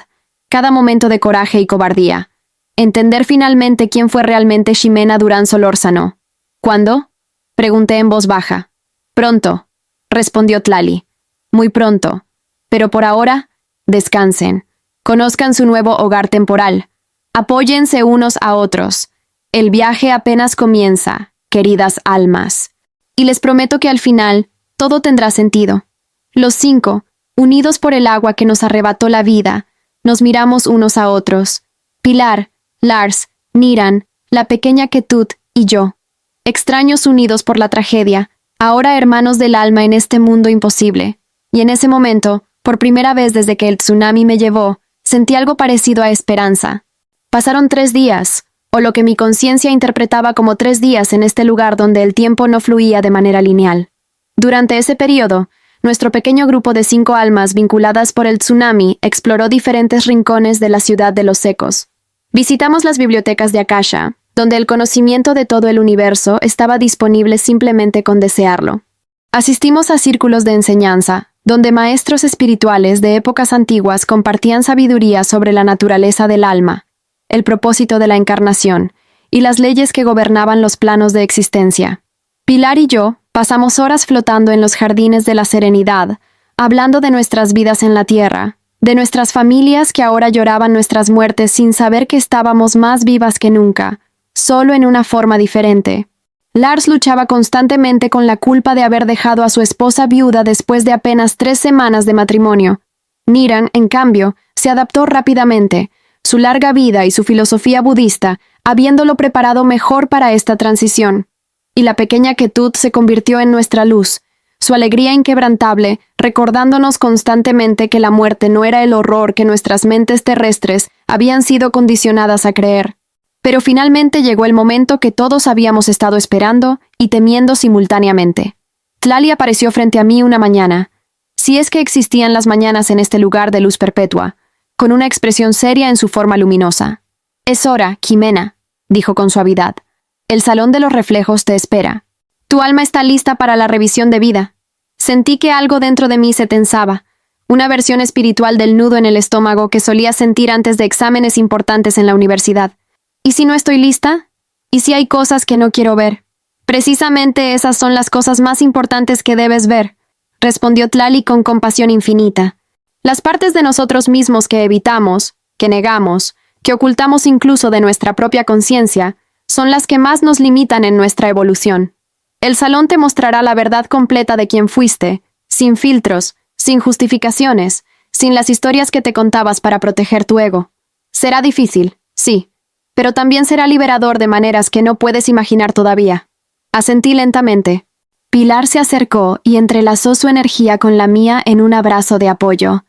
cada momento de coraje y cobardía. Entender finalmente quién fue realmente Ximena Durán Solórzano. ¿Cuándo?, pregunté en voz baja. Pronto, respondió Tlali. Muy pronto. Pero por ahora, descansen. Conozcan su nuevo hogar temporal. Apóyense unos a otros. El viaje apenas comienza, queridas almas. Y les prometo que al final, todo tendrá sentido. Los 5, unidos por el agua que nos arrebató la vida, nos miramos unos a otros. Pilar, Lars, Niran, la pequeña Ketut y yo. extraños unidos por la tragedia, ahora hermanos del alma en este mundo imposible. Y en ese momento, por primera vez desde que el tsunami me llevó, sentí algo parecido a esperanza. Pasaron 3 días, o lo que mi conciencia interpretaba como 3 días en este lugar donde el tiempo no fluía de manera lineal. Durante ese periodo, nuestro pequeño grupo de 5 almas vinculadas por el tsunami exploró diferentes rincones de la ciudad de los secos. Visitamos las bibliotecas de Akasha, donde el conocimiento de todo el universo estaba disponible simplemente con desearlo. Asistimos a círculos de enseñanza, donde maestros espirituales de épocas antiguas compartían sabiduría sobre la naturaleza del alma, el propósito de la encarnación y las leyes que gobernaban los planos de existencia. Pilar y yo pasamos horas flotando en los jardines de la serenidad, hablando de nuestras vidas en la tierra, de nuestras familias que ahora lloraban nuestras muertes sin saber que estábamos más vivas que nunca, solo en una forma diferente. Lars luchaba constantemente con la culpa de haber dejado a su esposa viuda después de apenas 3 semanas de matrimonio. Niran, en cambio, se adaptó rápidamente, su larga vida y su filosofía budista habiéndolo preparado mejor para esta transición. Y la pequeña Ketut se convirtió en nuestra luz, su alegría inquebrantable, recordándonos constantemente que la muerte no era el horror que nuestras mentes terrestres habían sido condicionadas a creer. Pero finalmente llegó el momento que todos habíamos estado esperando y temiendo simultáneamente. Tlali apareció frente a mí una mañana, si es que existían las mañanas en este lugar de luz perpetua, con una expresión seria en su forma luminosa. «Es hora, Jimena», dijo con suavidad. «El salón de los reflejos te espera. Tu alma está lista para la revisión de vida». Sentí que algo dentro de mí se tensaba, una versión espiritual del nudo en el estómago que solía sentir antes de exámenes importantes en la universidad. ¿Y si no estoy lista? ¿Y si hay cosas que no quiero ver? Precisamente esas son las cosas más importantes que debes ver, respondió Tlali con compasión infinita. Las partes de nosotros mismos que evitamos, que negamos, que ocultamos incluso de nuestra propia conciencia, son las que más nos limitan en nuestra evolución. El salón te mostrará la verdad completa de quién fuiste, sin filtros, sin justificaciones, sin las historias que te contabas para proteger tu ego. Será difícil, sí, pero también será liberador de maneras que no puedes imaginar todavía. Asentí lentamente. Pilar se acercó y entrelazó su energía con la mía en un abrazo de apoyo.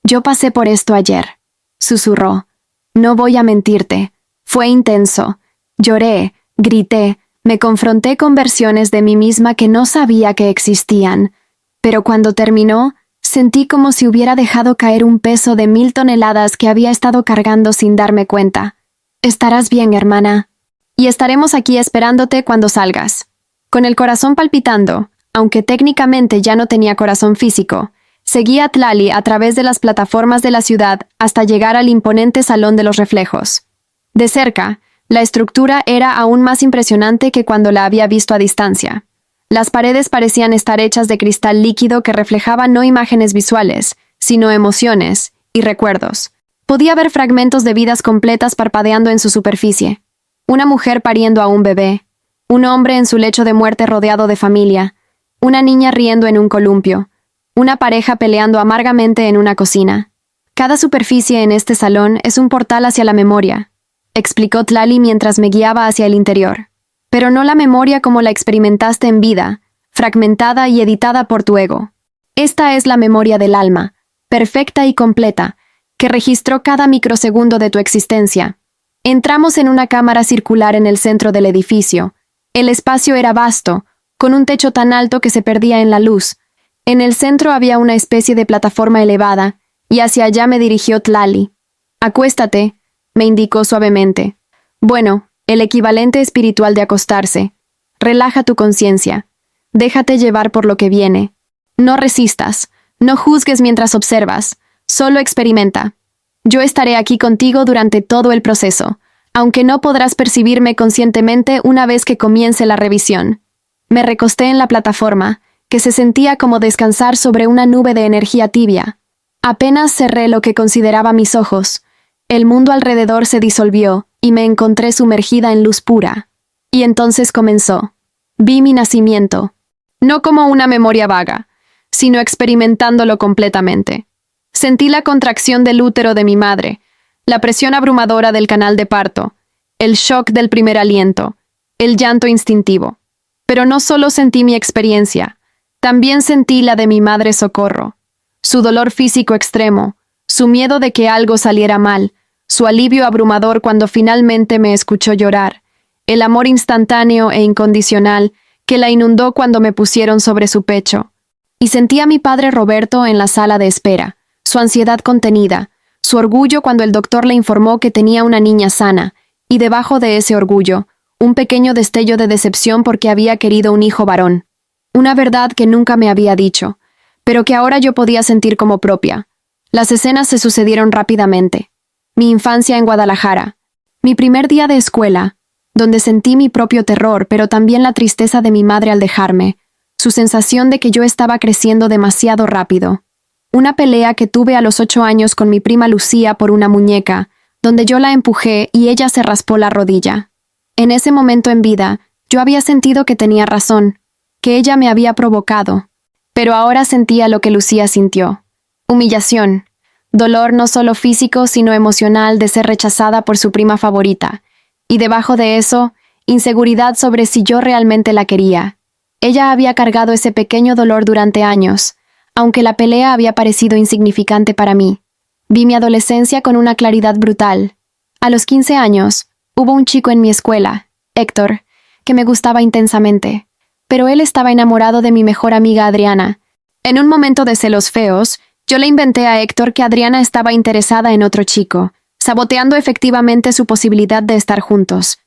«Yo pasé por esto ayer», susurró. «No voy a mentirte. Fue intenso. Lloré, grité, me confronté con versiones de mí misma que no sabía que existían. Pero cuando terminó, sentí como si hubiera dejado caer un peso de 1000 toneladas que había estado cargando sin darme cuenta. Estarás bien, hermana. Y estaremos aquí esperándote cuando salgas». Con el corazón palpitando, aunque técnicamente ya no tenía corazón físico, seguí a Tlali a través de las plataformas de la ciudad hasta llegar al imponente Salón de los Reflejos. De cerca, la estructura era aún más impresionante que cuando la había visto a distancia. Las paredes parecían estar hechas de cristal líquido que reflejaba no imágenes visuales, sino emociones y recuerdos. Podía ver fragmentos de vidas completas parpadeando en su superficie. Una mujer pariendo a un bebé, un hombre en su lecho de muerte rodeado de familia, una niña riendo en un columpio, una pareja peleando amargamente en una cocina. Cada superficie en este salón es un portal hacia la memoria, explicó Tlali mientras me guiaba hacia el interior. Pero no la memoria como la experimentaste en vida, fragmentada y editada por tu ego. Esta es la memoria del alma, perfecta y completa, que registró cada microsegundo de tu existencia. Entramos en una cámara circular en el centro del edificio. El espacio era vasto, con un techo tan alto que se perdía en la luz. En el centro había una especie de plataforma elevada, y hacia allá me dirigió Tlali. «Acuéstate», me indicó suavemente. «Bueno, el equivalente espiritual de acostarse. Relaja tu conciencia. Déjate llevar por lo que viene. No resistas, no juzgues mientras observas. Solo experimenta. Yo estaré aquí contigo durante todo el proceso, aunque no podrás percibirme conscientemente una vez que comience la revisión». Me recosté en la plataforma, que se sentía como descansar sobre una nube de energía tibia. Apenas cerré lo que consideraba mis ojos. El mundo alrededor se disolvió y me encontré sumergida en luz pura. Y entonces comenzó. Vi mi nacimiento, no como una memoria vaga, sino experimentándolo completamente. Sentí la contracción del útero de mi madre, la presión abrumadora del canal de parto, el shock del primer aliento, el llanto instintivo. Pero no solo sentí mi experiencia, también sentí la de mi madre Socorro. Su dolor físico extremo, su miedo de que algo saliera mal, su alivio abrumador cuando finalmente me escuchó llorar, el amor instantáneo e incondicional que la inundó cuando me pusieron sobre su pecho. Y sentí a mi padre Roberto en la sala de espera, su ansiedad contenida, su orgullo cuando el doctor le informó que tenía una niña sana, y debajo de ese orgullo, un pequeño destello de decepción porque había querido un hijo varón. Una verdad que nunca me había dicho, pero que ahora yo podía sentir como propia. Las escenas se sucedieron rápidamente. Mi infancia en Guadalajara, mi primer día de escuela, donde sentí mi propio terror, pero también la tristeza de mi madre al dejarme, su sensación de que yo estaba creciendo demasiado rápido. Una pelea que tuve a los 8 años con mi prima Lucía por una muñeca, donde yo la empujé y ella se raspó la rodilla. En ese momento en vida, yo había sentido que tenía razón, que ella me había provocado, pero ahora sentía lo que Lucía sintió. Humillación, dolor no solo físico sino emocional de ser rechazada por su prima favorita, y debajo de eso, inseguridad sobre si yo realmente la quería. Ella había cargado ese pequeño dolor durante años, aunque la pelea había parecido insignificante para mí. Vi mi adolescencia con una claridad brutal. A los 15 años, hubo un chico en mi escuela, Héctor, que me gustaba intensamente, pero él estaba enamorado de mi mejor amiga Adriana. En un momento de celos feos, yo le inventé a Héctor que Adriana estaba interesada en otro chico, saboteando efectivamente su posibilidad de estar juntos.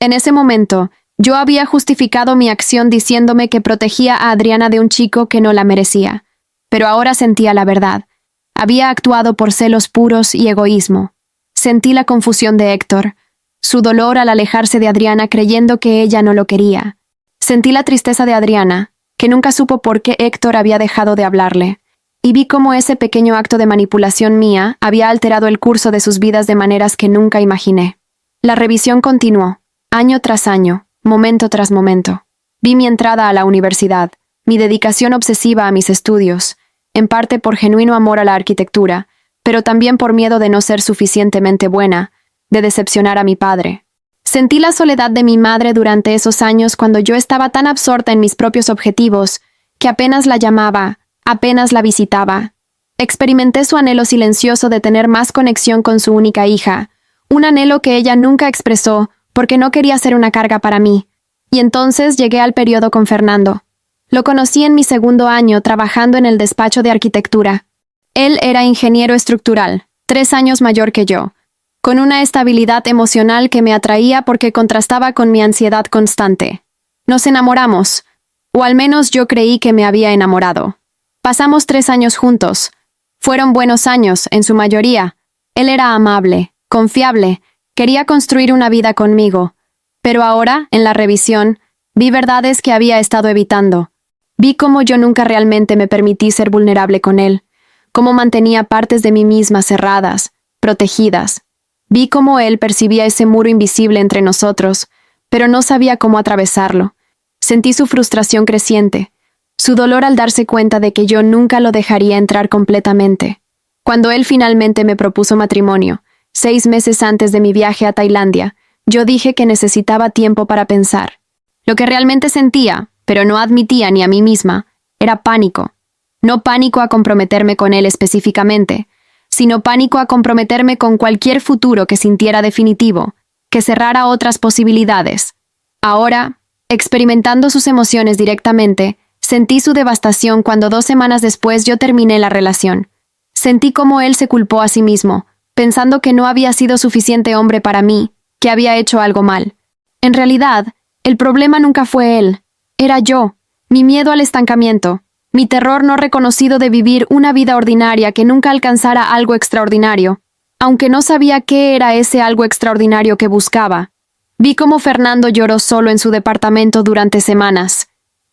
En ese momento, yo había justificado mi acción diciéndome que protegía a Adriana de un chico que no la merecía. Pero ahora sentía la verdad. Había actuado por celos puros y egoísmo. Sentí la confusión de Héctor, su dolor al alejarse de Adriana creyendo que ella no lo quería. Sentí la tristeza de Adriana, que nunca supo por qué Héctor había dejado de hablarle. Y vi cómo ese pequeño acto de manipulación mía había alterado el curso de sus vidas de maneras que nunca imaginé. La revisión continuó, año tras año, momento tras momento. Vi mi entrada a la universidad, mi dedicación obsesiva a mis estudios, en parte por genuino amor a la arquitectura, pero también por miedo de no ser suficientemente buena, de decepcionar a mi padre. Sentí la soledad de mi madre durante esos años cuando yo estaba tan absorta en mis propios objetivos, que apenas la llamaba, apenas la visitaba. Experimenté su anhelo silencioso de tener más conexión con su única hija, un anhelo que ella nunca expresó porque no quería ser una carga para mí. Y entonces llegué al periodo con Fernando. Lo conocí en mi segundo año trabajando en el despacho de arquitectura. Él era ingeniero estructural, 3 años mayor que yo, con una estabilidad emocional que me atraía porque contrastaba con mi ansiedad constante. Nos enamoramos, o al menos yo creí que me había enamorado. Pasamos 3 años juntos. Fueron buenos años, en su mayoría. Él era amable, confiable, quería construir una vida conmigo. Pero ahora, en la revisión, vi verdades que había estado evitando. Vi cómo yo nunca realmente me permití ser vulnerable con él, cómo mantenía partes de mí misma cerradas, protegidas. Vi cómo él percibía ese muro invisible entre nosotros, pero no sabía cómo atravesarlo. Sentí su frustración creciente, su dolor al darse cuenta de que yo nunca lo dejaría entrar completamente. Cuando él finalmente me propuso matrimonio, 6 meses antes de mi viaje a Tailandia, yo dije que necesitaba tiempo para pensar. Lo que realmente sentía, pero no admitía ni a mí misma, era pánico. No pánico a comprometerme con él específicamente, sino pánico a comprometerme con cualquier futuro que sintiera definitivo, que cerrara otras posibilidades. Ahora, experimentando sus emociones directamente, sentí su devastación cuando 2 semanas después yo terminé la relación. Sentí cómo él se culpó a sí mismo, pensando que no había sido suficiente hombre para mí, que había hecho algo mal. En realidad, el problema nunca fue él. Era yo, mi miedo al estancamiento, mi terror no reconocido de vivir una vida ordinaria que nunca alcanzara algo extraordinario, aunque no sabía qué era ese algo extraordinario que buscaba. Vi cómo Fernando lloró solo en su departamento durante semanas.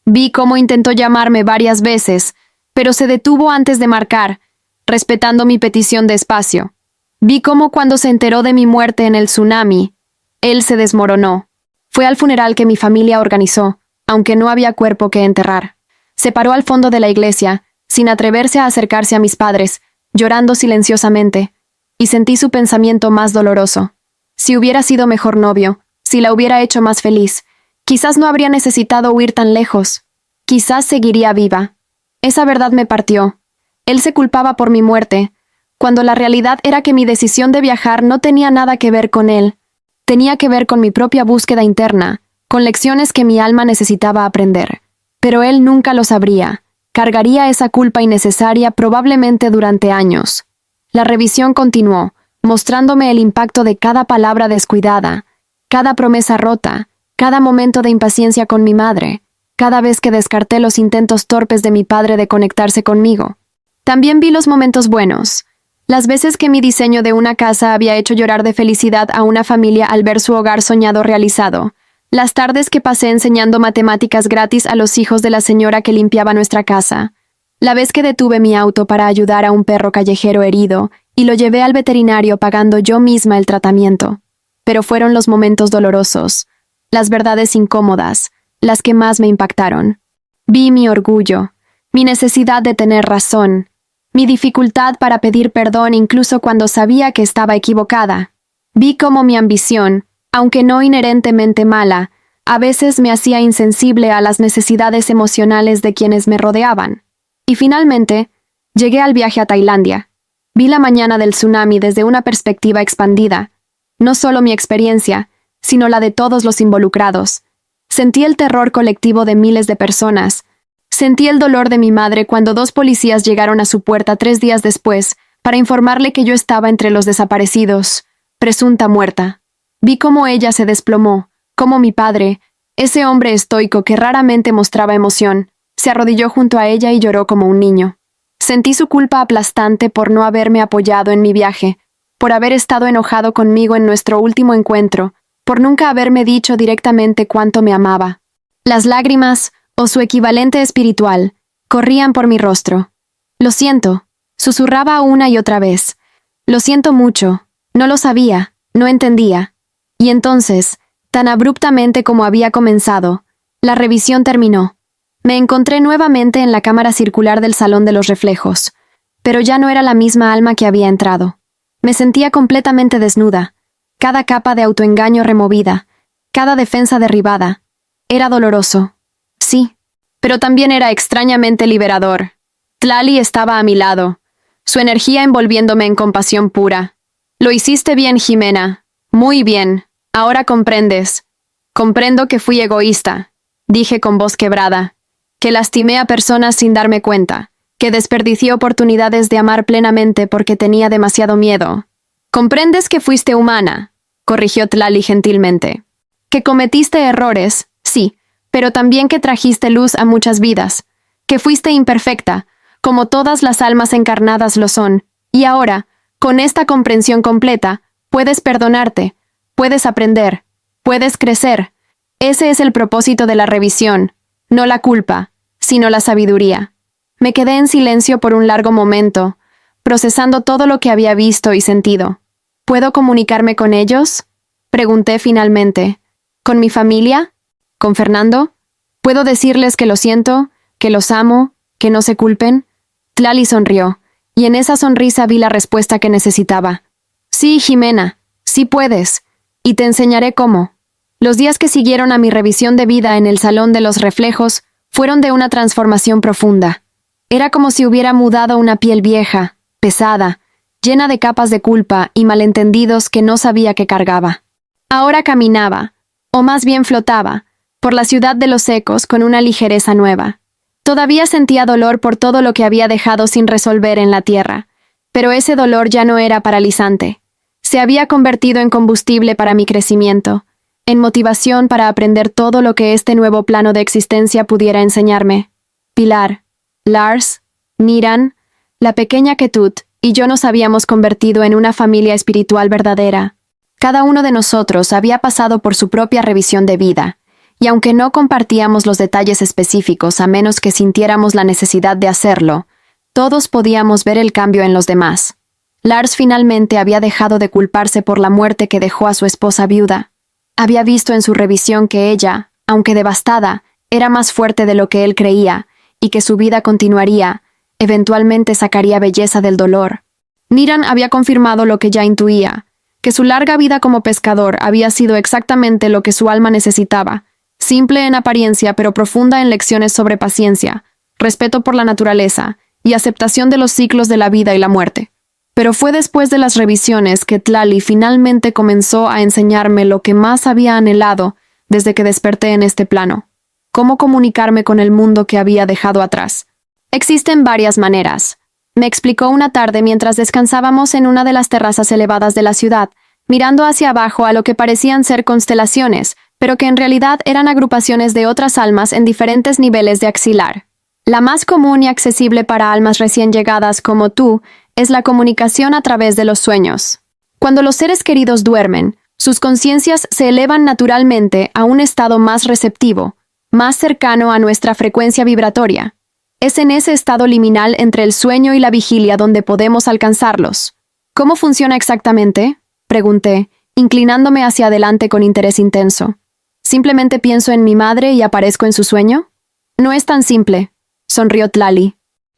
Vi cómo intentó llamarme varias veces, pero se detuvo antes de marcar, respetando mi petición de espacio. Vi cómo cuando se enteró de mi muerte en el tsunami, él se desmoronó. Fue al funeral que mi familia organizó, aunque no había cuerpo que enterrar. Se paró al fondo de la iglesia, sin atreverse a acercarse a mis padres, llorando silenciosamente, y sentí su pensamiento más doloroso. Si hubiera sido mejor novio, si la hubiera hecho más feliz, Quizás no habría necesitado huir tan lejos. Quizás seguiría viva. Esa verdad me partió. Él se culpaba por mi muerte, cuando la realidad era que mi decisión de viajar no tenía nada que ver con él. Tenía que ver con mi propia búsqueda interna, con lecciones que mi alma necesitaba aprender. Pero él nunca lo sabría. Cargaría esa culpa innecesaria probablemente durante años. La revisión continuó, mostrándome el impacto de cada palabra descuidada, cada promesa rota, cada momento de impaciencia con mi madre, cada vez que descarté los intentos torpes de mi padre de conectarse conmigo. También vi los momentos buenos, las veces que mi diseño de una casa había hecho llorar de felicidad a una familia al ver su hogar soñado realizado, las tardes que pasé enseñando matemáticas gratis a los hijos de la señora que limpiaba nuestra casa, la vez que detuve mi auto para ayudar a un perro callejero herido y lo llevé al veterinario pagando yo misma el tratamiento. Pero fueron los momentos dolorosos, las verdades incómodas, las que más me impactaron. Vi mi orgullo, mi necesidad de tener razón, mi dificultad para pedir perdón incluso cuando sabía que estaba equivocada. Vi cómo mi ambición, aunque no inherentemente mala, a veces me hacía insensible a las necesidades emocionales de quienes me rodeaban. Y finalmente, llegué al viaje a Tailandia. Vi la mañana del tsunami desde una perspectiva expandida. No solo mi experiencia, sino la de todos los involucrados. Sentí el terror colectivo de miles de personas. Sentí el dolor de mi madre cuando 2 policías llegaron a su puerta 3 días después para informarle que yo estaba entre los desaparecidos, presunta muerta. Vi cómo ella se desplomó, cómo mi padre, ese hombre estoico que raramente mostraba emoción, se arrodilló junto a ella y lloró como un niño. Sentí su culpa aplastante por no haberme apoyado en mi viaje, por haber estado enojado conmigo en nuestro último encuentro, por nunca haberme dicho directamente cuánto me amaba. Las lágrimas, o su equivalente espiritual, corrían por mi rostro. Lo siento, susurraba una y otra vez. Lo siento mucho, no lo sabía, no entendía. Y entonces, tan abruptamente como había comenzado, la revisión terminó. Me encontré nuevamente en la cámara circular del Salón de los Reflejos, pero ya no era la misma alma que había entrado. Me sentía completamente desnuda, cada capa de autoengaño removida, cada defensa derribada. Era doloroso, sí, pero también era extrañamente liberador. Tlali estaba a mi lado, su energía envolviéndome en compasión pura. Lo hiciste bien, Jimena, muy bien, ahora comprendes. Comprendo que fui egoísta, dije con voz quebrada, que lastimé a personas sin darme cuenta, que desperdicié oportunidades de amar plenamente porque tenía demasiado miedo. Comprendes que fuiste humana, corrigió Tlali gentilmente. Que cometiste errores, sí, pero también que trajiste luz a muchas vidas, que fuiste imperfecta, como todas las almas encarnadas lo son, y ahora, con esta comprensión completa, puedes perdonarte, puedes aprender, puedes crecer. Ese es el propósito de la revisión, no la culpa, sino la sabiduría. Me quedé en silencio por un largo momento, procesando todo lo que había visto y sentido. ¿Puedo comunicarme con ellos?, pregunté finalmente. ¿Con mi familia? ¿Con Fernando? ¿Puedo decirles que lo siento, que los amo, que no se culpen? Tlali sonrió, y en esa sonrisa vi la respuesta que necesitaba. Sí, Jimena, sí puedes, y te enseñaré cómo. Los días que siguieron a mi revisión de vida en el Salón de los Reflejos fueron de una transformación profunda. Era como si hubiera mudado una piel vieja, pesada, llena de capas de culpa y malentendidos que no sabía que cargaba. Ahora caminaba, o más bien flotaba, por la ciudad de los ecos con una ligereza nueva. Todavía sentía dolor por todo lo que había dejado sin resolver en la tierra, pero ese dolor ya no era paralizante. Se había convertido en combustible para mi crecimiento, en motivación para aprender todo lo que este nuevo plano de existencia pudiera enseñarme. Pilar, Lars, Niran, la pequeña Ketut y yo nos habíamos convertido en una familia espiritual verdadera. Cada uno de nosotros había pasado por su propia revisión de vida, y aunque no compartíamos los detalles específicos a menos que sintiéramos la necesidad de hacerlo, todos podíamos ver el cambio en los demás. Lars finalmente había dejado de culparse por la muerte que dejó a su esposa viuda. Había visto en su revisión que ella, aunque devastada, era más fuerte de lo que él creía, y que su vida continuaría, eventualmente sacaría belleza del dolor. Niran había confirmado lo que ya intuía, que su larga vida como pescador había sido exactamente lo que su alma necesitaba, simple en apariencia pero profunda en lecciones sobre paciencia, respeto por la naturaleza y aceptación de los ciclos de la vida y la muerte. Pero fue después de las revisiones que Tlali finalmente comenzó a enseñarme lo que más había anhelado desde que desperté en este plano: cómo comunicarme con el mundo que había dejado atrás. Existen varias maneras, me explicó una tarde mientras descansábamos en una de las terrazas elevadas de la ciudad, mirando hacia abajo a lo que parecían ser constelaciones, pero que en realidad eran agrupaciones de otras almas en diferentes niveles de axilar. La más común y accesible para almas recién llegadas como tú es la comunicación a través de los sueños. Cuando los seres queridos duermen, sus conciencias se elevan naturalmente a un estado más receptivo, más cercano a nuestra frecuencia vibratoria. Es en ese estado liminal entre el sueño y la vigilia donde podemos alcanzarlos. ¿Cómo funciona exactamente?, pregunté, inclinándome hacia adelante con interés intenso. ¿Simplemente pienso en mi madre y aparezco en su sueño? No es tan simple, sonrió Tlali.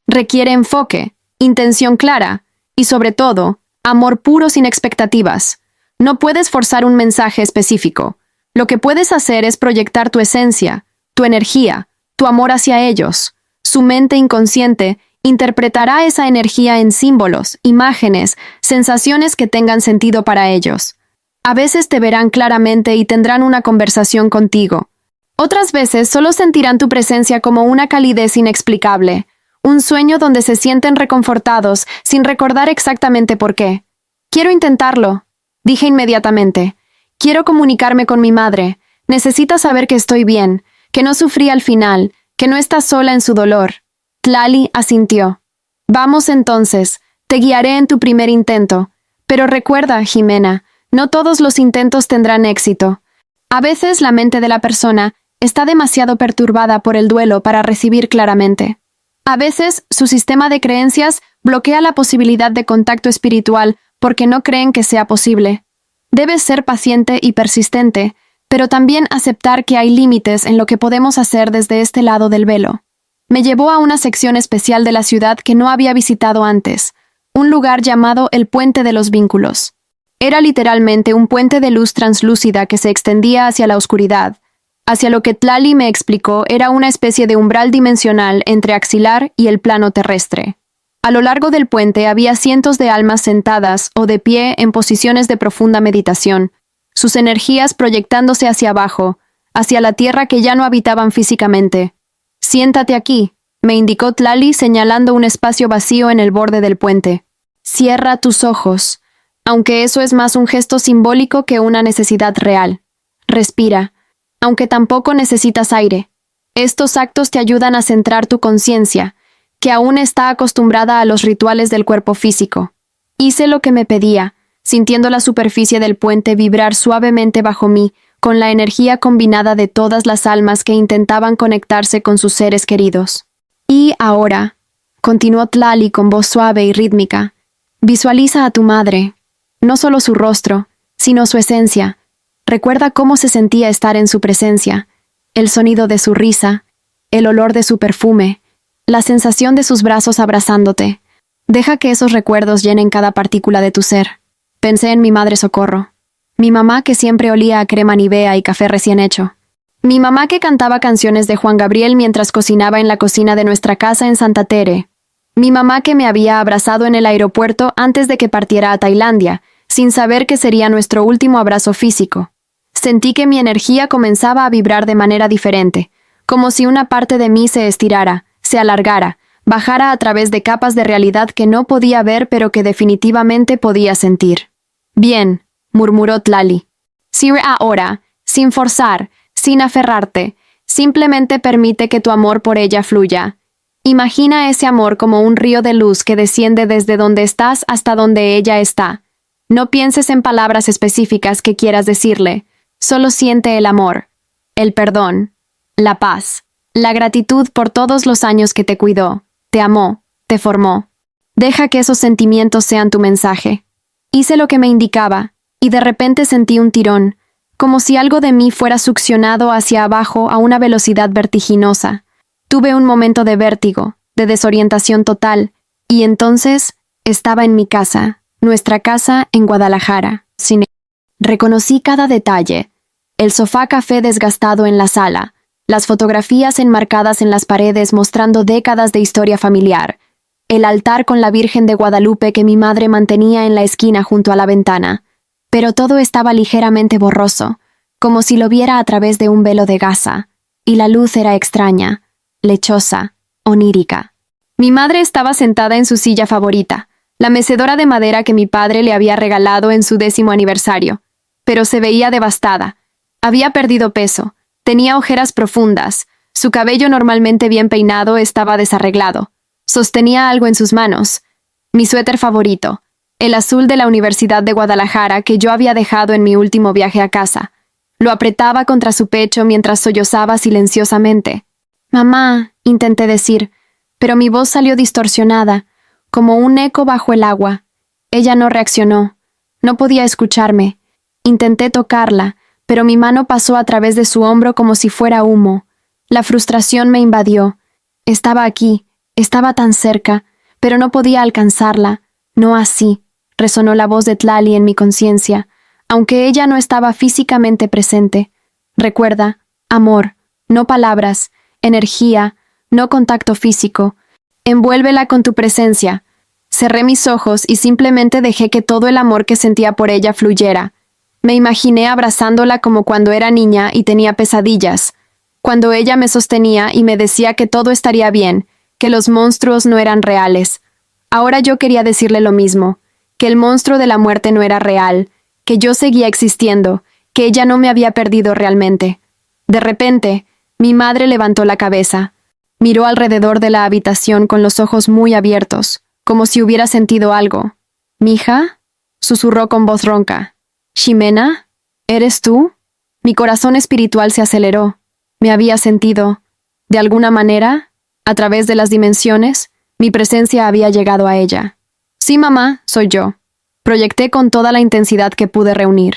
Requiere enfoque, intención clara y, sobre todo, amor puro sin expectativas. No puedes forzar un mensaje específico. Lo que puedes hacer es proyectar tu esencia, tu energía, tu amor hacia ellos. Su mente inconsciente interpretará esa energía en símbolos, imágenes, sensaciones que tengan sentido para ellos. A veces te verán claramente y tendrán una conversación contigo. Otras veces solo sentirán tu presencia como una calidez inexplicable, un sueño donde se sienten reconfortados sin recordar exactamente por qué. Quiero intentarlo, dije inmediatamente. Quiero comunicarme con mi madre. Necesita saber que estoy bien, que no sufrí al final, que no está sola en su dolor. Tlali asintió. Vamos entonces, te guiaré en tu primer intento. Pero recuerda, Jimena, no todos los intentos tendrán éxito. A veces la mente de la persona está demasiado perturbada por el duelo para recibir claramente. A veces su sistema de creencias bloquea la posibilidad de contacto espiritual porque no creen que sea posible. Debes ser paciente y persistente, pero también aceptar que hay límites en lo que podemos hacer desde este lado del velo. Me llevó a una sección especial de la ciudad que no había visitado antes, un lugar llamado el Puente de los Vínculos. Era literalmente un puente de luz translúcida que se extendía hacia la oscuridad, hacia lo que Tlali me explicó era una especie de umbral dimensional entre axilar y el plano terrestre. A lo largo del puente había cientos de almas sentadas o de pie en posiciones de profunda meditación, sus energías proyectándose hacia abajo, hacia la tierra que ya no habitaban físicamente. Siéntate aquí, me indicó Tlali señalando un espacio vacío en el borde del puente. Cierra tus ojos, aunque eso es más un gesto simbólico que una necesidad real. Respira, aunque tampoco necesitas aire. Estos actos te ayudan a centrar tu conciencia, que aún está acostumbrada a los rituales del cuerpo físico. Hice lo que me pedía, sintiendo la superficie del puente vibrar suavemente bajo mí, con la energía combinada de todas las almas que intentaban conectarse con sus seres queridos. Y ahora, continuó Tlali con voz suave y rítmica, visualiza a tu madre, no solo su rostro, sino su esencia. Recuerda cómo se sentía estar en su presencia, el sonido de su risa, el olor de su perfume, la sensación de sus brazos abrazándote. Deja que esos recuerdos llenen cada partícula de tu ser. Pensé en mi madre Socorro. Mi mamá que siempre olía a crema Nivea y café recién hecho. Mi mamá que cantaba canciones de Juan Gabriel mientras cocinaba en la cocina de nuestra casa en Santa Tere. Mi mamá que me había abrazado en el aeropuerto antes de que partiera a Tailandia, sin saber que sería nuestro último abrazo físico. Sentí que mi energía comenzaba a vibrar de manera diferente, como si una parte de mí se estirara, se alargara, bajara a través de capas de realidad que no podía ver pero que definitivamente podía sentir. Bien, murmuró Tlali. Sirve ahora, sin forzar, sin aferrarte, simplemente permite que tu amor por ella fluya. Imagina ese amor como un río de luz que desciende desde donde estás hasta donde ella está. No pienses en palabras específicas que quieras decirle, solo siente el amor, el perdón, la paz, la gratitud por todos los años que te cuidó, te amó, te formó. Deja que esos sentimientos sean tu mensaje. Hice lo que me indicaba, y de repente sentí un tirón, como si algo de mí fuera succionado hacia abajo a una velocidad vertiginosa. Tuve un momento de vértigo, de desorientación total, y entonces estaba en mi casa, nuestra casa en Guadalajara. Reconocí cada detalle, el sofá café desgastado en la sala, las fotografías enmarcadas en las paredes mostrando décadas de historia familiar, el altar con la Virgen de Guadalupe que mi madre mantenía en la esquina junto a la ventana. Pero todo estaba ligeramente borroso, como si lo viera a través de un velo de gasa, y la luz era extraña, lechosa, onírica. Mi madre estaba sentada en su silla favorita, la mecedora de madera que mi padre le había regalado en su 10º aniversario, pero se veía devastada. Había perdido peso, tenía ojeras profundas, su cabello normalmente bien peinado estaba desarreglado. Sostenía algo en sus manos, mi suéter favorito, el azul de la Universidad de Guadalajara que yo había dejado en mi último viaje a casa. Lo apretaba contra su pecho mientras sollozaba silenciosamente. «Mamá», intenté decir, pero mi voz salió distorsionada, como un eco bajo el agua. Ella no reaccionó. No podía escucharme. Intenté tocarla, pero mi mano pasó a través de su hombro como si fuera humo. La frustración me invadió. Estaba aquí, estaba tan cerca, pero no podía alcanzarla. No así, resonó la voz de Tlali en mi conciencia, aunque ella no estaba físicamente presente. Recuerda, amor, no palabras, energía, no contacto físico. Envuélvela con tu presencia. Cerré mis ojos y simplemente dejé que todo el amor que sentía por ella fluyera. Me imaginé abrazándola como cuando era niña y tenía pesadillas, cuando ella me sostenía y me decía que todo estaría bien, que los monstruos no eran reales. Ahora yo quería decirle lo mismo, que el monstruo de la muerte no era real, que yo seguía existiendo, que ella no me había perdido realmente. De repente, mi madre levantó la cabeza. Miró alrededor de la habitación con los ojos muy abiertos, como si hubiera sentido algo. «¿Mija?», susurró con voz ronca. «¿Ximena? ¿Eres tú?» Mi corazón espiritual se aceleró. Me había sentido. De alguna manera, a través de las dimensiones, mi presencia había llegado a ella. «Sí, mamá, soy yo». Proyecté con toda la intensidad que pude reunir.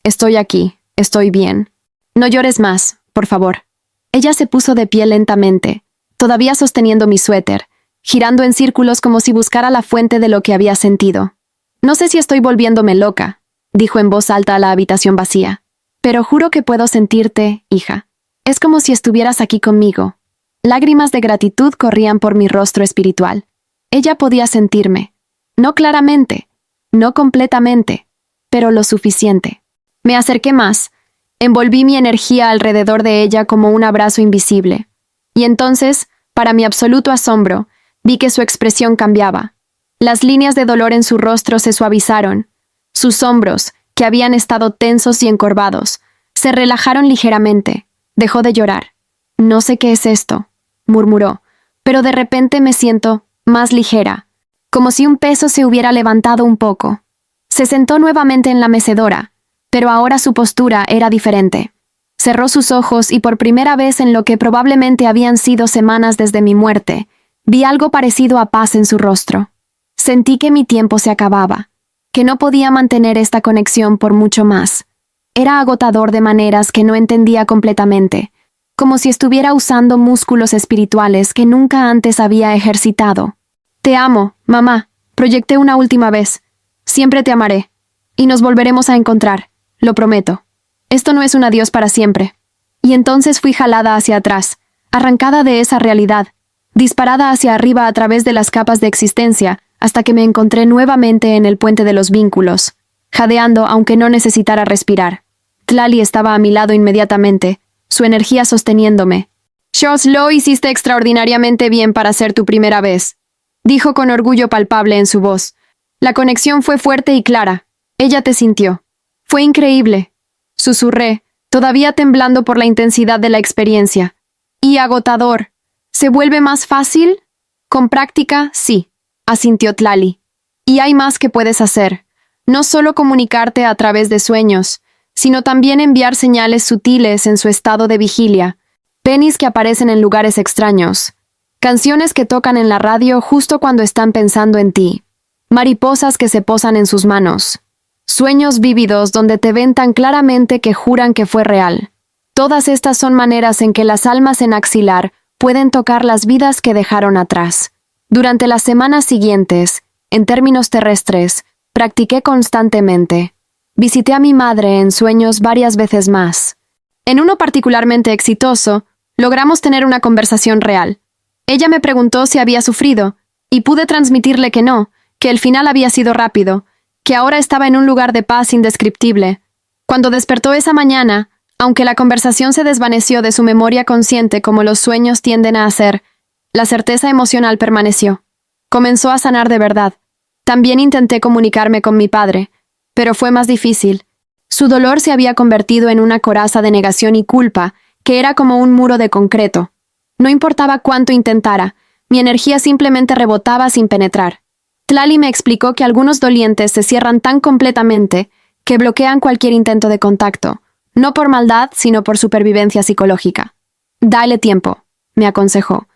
«Estoy aquí, estoy bien. No llores más, por favor». Ella se puso de pie lentamente, todavía sosteniendo mi suéter, girando en círculos como si buscara la fuente de lo que había sentido. «No sé si estoy volviéndome loca», dijo en voz alta a la habitación vacía, «pero juro que puedo sentirte, hija. Es como si estuvieras aquí conmigo». Lágrimas de gratitud corrían por mi rostro espiritual. Ella podía sentirme. No claramente, no completamente, pero lo suficiente. Me acerqué más. Envolví mi energía alrededor de ella como un abrazo invisible. Y entonces, para mi absoluto asombro, vi que su expresión cambiaba. Las líneas de dolor en su rostro se suavizaron. Sus hombros, que habían estado tensos y encorvados, se relajaron ligeramente. Dejó de llorar. «No sé qué es esto», murmuró, «pero de repente me siento más ligera, como si un peso se hubiera levantado un poco». Se sentó nuevamente en la mecedora, pero ahora su postura era diferente. Cerró sus ojos y por primera vez en lo que probablemente habían sido semanas desde mi muerte, vi algo parecido a paz en su rostro. Sentí que mi tiempo se acababa, que no podía mantener esta conexión por mucho más. Era agotador de maneras que no entendía completamente, como si estuviera usando músculos espirituales que nunca antes había ejercitado. «Te amo, mamá», proyecté una última vez. «Siempre te amaré. Y nos volveremos a encontrar, lo prometo. Esto no es un adiós para siempre». Y entonces fui jalada hacia atrás, arrancada de esa realidad, disparada hacia arriba a través de las capas de existencia, hasta que me encontré nuevamente en el puente de los vínculos, jadeando aunque no necesitara respirar. Tlali estaba a mi lado inmediatamente, su energía sosteniéndome. «Charles, lo hiciste extraordinariamente bien para ser tu primera vez», dijo con orgullo palpable en su voz. «La conexión fue fuerte y clara. Ella te sintió. Fue increíble», susurré, todavía temblando por la intensidad de la experiencia. «Y agotador. ¿Se vuelve más fácil?» «Con práctica, sí», asintió Tlali. «Y hay más que puedes hacer. No solo comunicarte a través de sueños, sino también enviar señales sutiles en su estado de vigilia, pennies que aparecen en lugares extraños, canciones que tocan en la radio justo cuando están pensando en ti, mariposas que se posan en sus manos, sueños vívidos donde te ven tan claramente que juran que fue real. Todas estas son maneras en que las almas en Axilar pueden tocar las vidas que dejaron atrás. Durante las semanas siguientes, en términos terrestres, practiqué constantemente. Visité a mi madre en sueños varias veces más. En uno particularmente exitoso, logramos tener una conversación real. Ella me preguntó si había sufrido, y pude transmitirle que no, que el final había sido rápido, que ahora estaba en un lugar de paz indescriptible. Cuando despertó esa mañana, aunque la conversación se desvaneció de su memoria consciente como los sueños tienden a hacer, la certeza emocional permaneció. Comenzó a sanar de verdad. También intenté comunicarme con mi padre, pero fue más difícil. Su dolor se había convertido en una coraza de negación y culpa, que era como un muro de concreto. No importaba cuánto intentara, mi energía simplemente rebotaba sin penetrar. Tlali me explicó que algunos dolientes se cierran tan completamente que bloquean cualquier intento de contacto, no por maldad, sino por supervivencia psicológica. Dale tiempo, me aconsejó.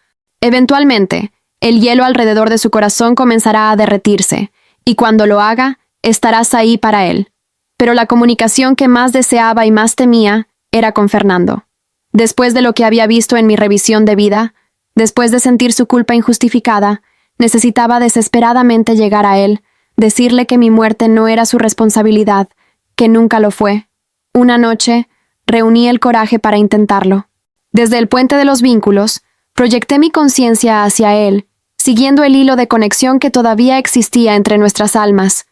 Eventualmente, el hielo alrededor de su corazón comenzará a derretirse, y cuando lo haga, estarás ahí para él. Pero la comunicación que más deseaba y más temía era con Fernando. Después de lo que había visto en mi revisión de vida, después de sentir su culpa injustificada, necesitaba desesperadamente llegar a él, decirle que mi muerte no era su responsabilidad, que nunca lo fue. Una noche, reuní el coraje para intentarlo. Desde el puente de los vínculos, proyecté mi conciencia hacia él, siguiendo el hilo de conexión que todavía existía entre nuestras almas.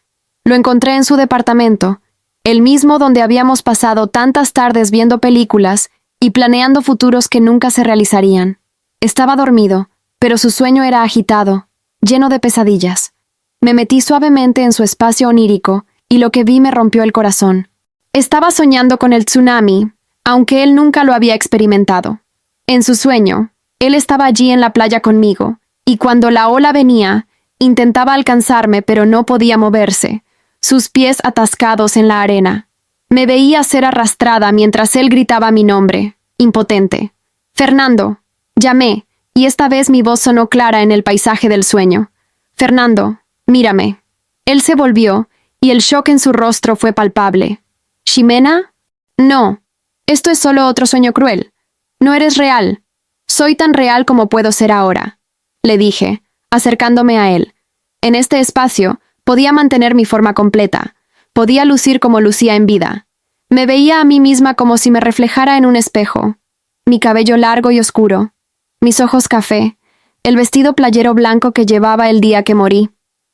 Lo encontré en su departamento, el mismo donde habíamos pasado tantas tardes viendo películas y planeando futuros que nunca se realizarían. Estaba dormido, pero su sueño era agitado, lleno de pesadillas. Me metí suavemente en su espacio onírico y lo que vi me rompió el corazón. Estaba soñando con el tsunami, aunque él nunca lo había experimentado. En su sueño, él estaba allí en la playa conmigo, y cuando la ola venía, intentaba alcanzarme pero no podía moverse, sus pies atascados en la arena. Me veía ser arrastrada mientras él gritaba mi nombre, impotente. «Fernando», llamé, y esta vez mi voz sonó clara en el paisaje del sueño. «Fernando, mírame». Él se volvió, y el shock en su rostro fue palpable. «¿Ximena? No. Esto es solo otro sueño cruel. No eres real. Soy tan real como puedo ser ahora», le dije, acercándome a él. En este espacio, podía mantener mi forma completa. Podía lucir como lucía en vida. Me veía a mí misma como si me reflejara en un espejo. Mi cabello largo y oscuro, mis ojos café, el vestido playero blanco que llevaba el día que morí.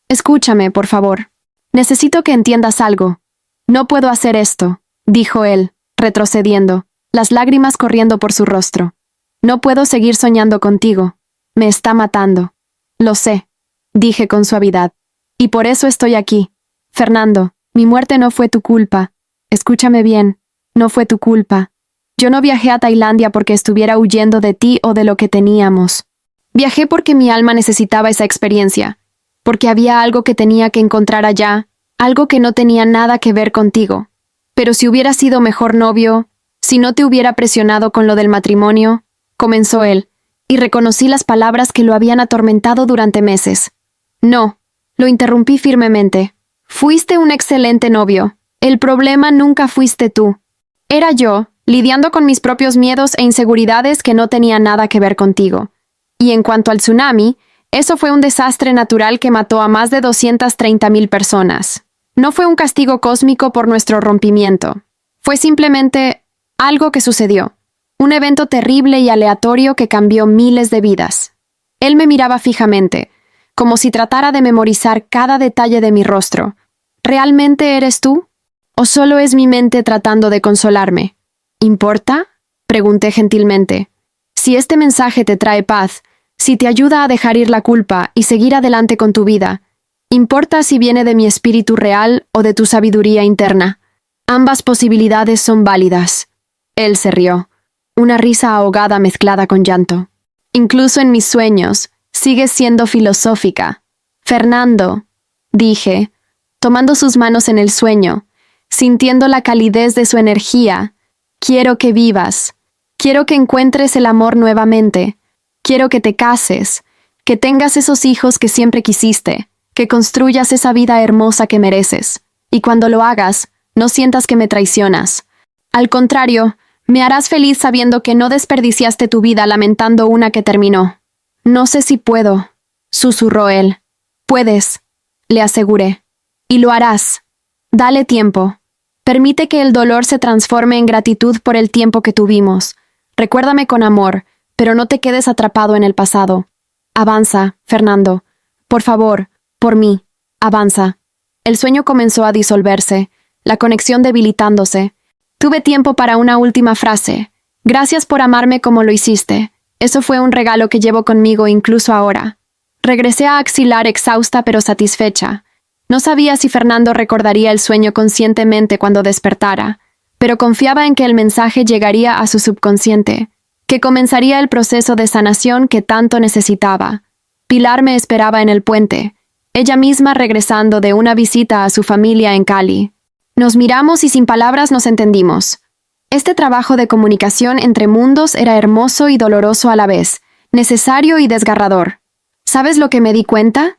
«Escúchame, por favor. Necesito que entiendas algo. No puedo hacer esto», dijo él, retrocediendo, las lágrimas corriendo por su rostro. «No puedo seguir soñando contigo. Me está matando». «Lo sé», dije con suavidad. «Y por eso estoy aquí. Fernando, mi muerte no fue tu culpa. Escúchame bien, no fue tu culpa. Yo no viajé a Tailandia porque estuviera huyendo de ti o de lo que teníamos. Viajé porque mi alma necesitaba esa experiencia, porque había algo que tenía que encontrar allá, algo que no tenía nada que ver contigo. Pero si hubiera sido mejor novio, si no te hubiera presionado con lo del matrimonio», comenzó él, y reconocí las palabras que lo habían atormentado durante meses. «No», lo interrumpí firmemente. «Fuiste un excelente novio. El problema nunca fuiste tú. Era yo, lidiando con mis propios miedos e inseguridades que no tenían nada que ver contigo. Y en cuanto al tsunami, eso fue un desastre natural que mató a más de 230,000 personas. No fue un castigo cósmico por nuestro rompimiento. Fue simplemente algo que sucedió. Un evento terrible y aleatorio que cambió miles de vidas». Él me miraba fijamente, como si tratara de memorizar cada detalle de mi rostro. «¿Realmente eres tú? ¿O solo es mi mente tratando de consolarme?» «¿Importa?», pregunté gentilmente. «Si este mensaje te trae paz, si te ayuda a dejar ir la culpa y seguir adelante con tu vida, ¿importa si viene de mi espíritu real o de tu sabiduría interna? Ambas posibilidades son válidas». Él se rió, una risa ahogada mezclada con llanto. «Incluso en mis sueños, sigues siendo filosófica. Fernando», dije, tomando sus manos en el sueño, sintiendo la calidez de su energía. «Quiero que vivas. Quiero que encuentres el amor nuevamente. Quiero que te cases, que tengas esos hijos que siempre quisiste, que construyas esa vida hermosa que mereces. Y cuando lo hagas, no sientas que me traicionas. Al contrario, me harás feliz sabiendo que no desperdiciaste tu vida lamentando una que terminó». «No sé si puedo», susurró él. «Puedes», le aseguré. «Y lo harás. Dale tiempo. Permite que el dolor se transforme en gratitud por el tiempo que tuvimos. Recuérdame con amor, pero no te quedes atrapado en el pasado. Avanza, Fernando. Por favor, por mí, avanza. El sueño comenzó a disolverse, la conexión debilitándose. Tuve tiempo para una última frase. Gracias por amarme como lo hiciste. Eso fue un regalo que llevo conmigo incluso ahora. Regresé a Axilar exhausta pero satisfecha. No sabía si Fernando recordaría el sueño conscientemente cuando despertara, pero confiaba en que el mensaje llegaría a su subconsciente, que comenzaría el proceso de sanación que tanto necesitaba. Pilar me esperaba en el puente, ella misma regresando de una visita a su familia en Cali. Nos miramos y sin palabras nos entendimos. Este trabajo de comunicación entre mundos era hermoso y doloroso a la vez, necesario y desgarrador. ¿Sabes lo que me di cuenta?,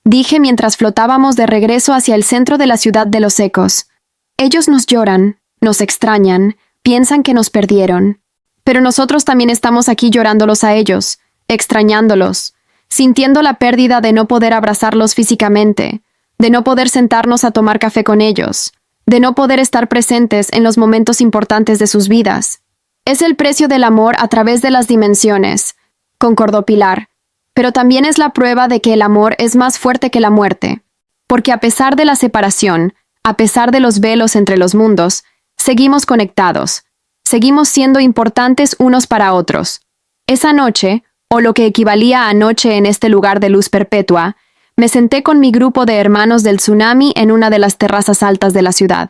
dije mientras flotábamos de regreso hacia el centro de la ciudad de los ecos. Ellos nos lloran, nos extrañan, piensan que nos perdieron. Pero nosotros también estamos aquí llorándolos a ellos, extrañándolos, sintiendo la pérdida de no poder abrazarlos físicamente, de no poder sentarnos a tomar café con ellos, de no poder estar presentes en los momentos importantes de sus vidas. Es el precio del amor a través de las dimensiones, concordó Pilar. Pero también es la prueba de que el amor es más fuerte que la muerte. Porque a pesar de la separación, a pesar de los velos entre los mundos, seguimos conectados. Seguimos siendo importantes unos para otros. Esa noche, o lo que equivalía a noche en este lugar de luz perpetua, me senté con mi grupo de hermanos del tsunami en una de las terrazas altas de la ciudad.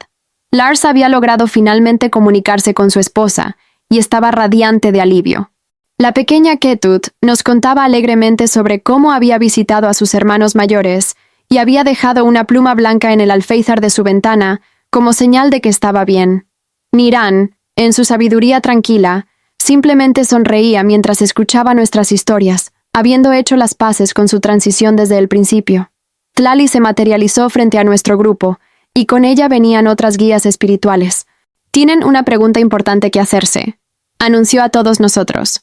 Lars había logrado finalmente comunicarse con su esposa, y estaba radiante de alivio. La pequeña Ketut nos contaba alegremente sobre cómo había visitado a sus hermanos mayores y había dejado una pluma blanca en el alféizar de su ventana como señal de que estaba bien. Niran, en su sabiduría tranquila, simplemente sonreía mientras escuchaba nuestras historias, habiendo hecho las paces con su transición desde el principio. Tlali se materializó frente a nuestro grupo, y con ella venían otras guías espirituales. Tienen una pregunta importante que hacerse, anunció a todos nosotros.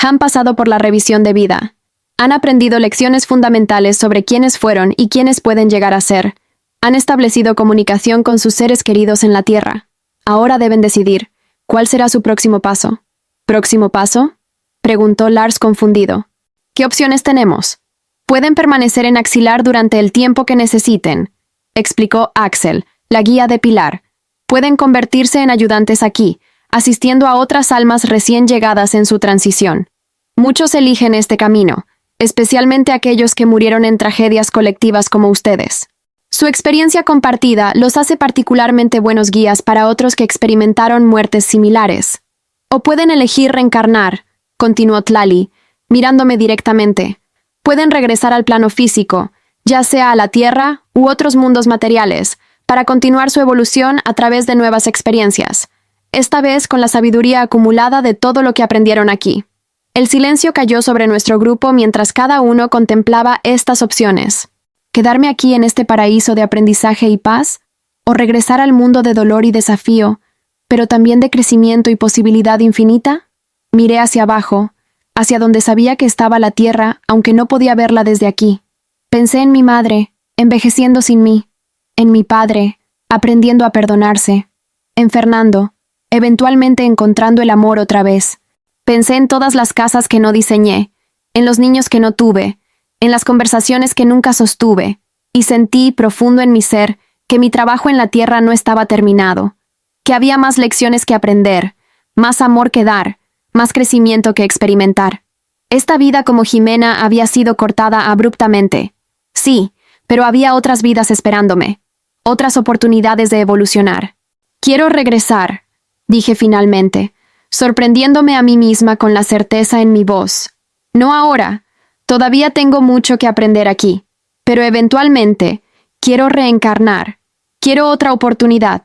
Han pasado por la revisión de vida. Han aprendido lecciones fundamentales sobre quiénes fueron y quiénes pueden llegar a ser. Han establecido comunicación con sus seres queridos en la Tierra. Ahora deben decidir, ¿cuál será su próximo paso? ¿Próximo paso?, preguntó Lars confundido. ¿Qué opciones tenemos? Pueden permanecer en Axilar durante el tiempo que necesiten, explicó Axel, la guía de Pilar. Pueden convertirse en ayudantes aquí, asistiendo a otras almas recién llegadas en su transición. Muchos eligen este camino, especialmente aquellos que murieron en tragedias colectivas como ustedes. Su experiencia compartida los hace particularmente buenos guías para otros que experimentaron muertes similares. O pueden elegir reencarnar, continuó Tlali, mirándome directamente. Pueden regresar al plano físico, ya sea a la Tierra u otros mundos materiales, para continuar su evolución a través de nuevas experiencias. Esta vez con la sabiduría acumulada de todo lo que aprendieron aquí. El silencio cayó sobre nuestro grupo mientras cada uno contemplaba estas opciones. ¿Quedarme aquí en este paraíso de aprendizaje y paz? ¿O regresar al mundo de dolor y desafío, pero también de crecimiento y posibilidad infinita? Miré hacia abajo, hacia donde sabía que estaba la tierra, aunque no podía verla desde aquí. Pensé en mi madre, envejeciendo sin mí, en mi padre, aprendiendo a perdonarse, en Fernando, eventualmente encontrando el amor otra vez. Pensé en todas las casas que no diseñé, en los niños que no tuve, en las conversaciones que nunca sostuve, y sentí profundo en mi ser que mi trabajo en la tierra no estaba terminado, que había más lecciones que aprender, más amor que dar, más crecimiento que experimentar. Esta vida como Jimena había sido cortada abruptamente. Sí, pero había otras vidas esperándome, otras oportunidades de evolucionar. Quiero regresar, dije finalmente, sorprendiéndome a mí misma con la certeza en mi voz. No ahora, todavía tengo mucho que aprender aquí, pero eventualmente quiero reencarnar, quiero otra oportunidad.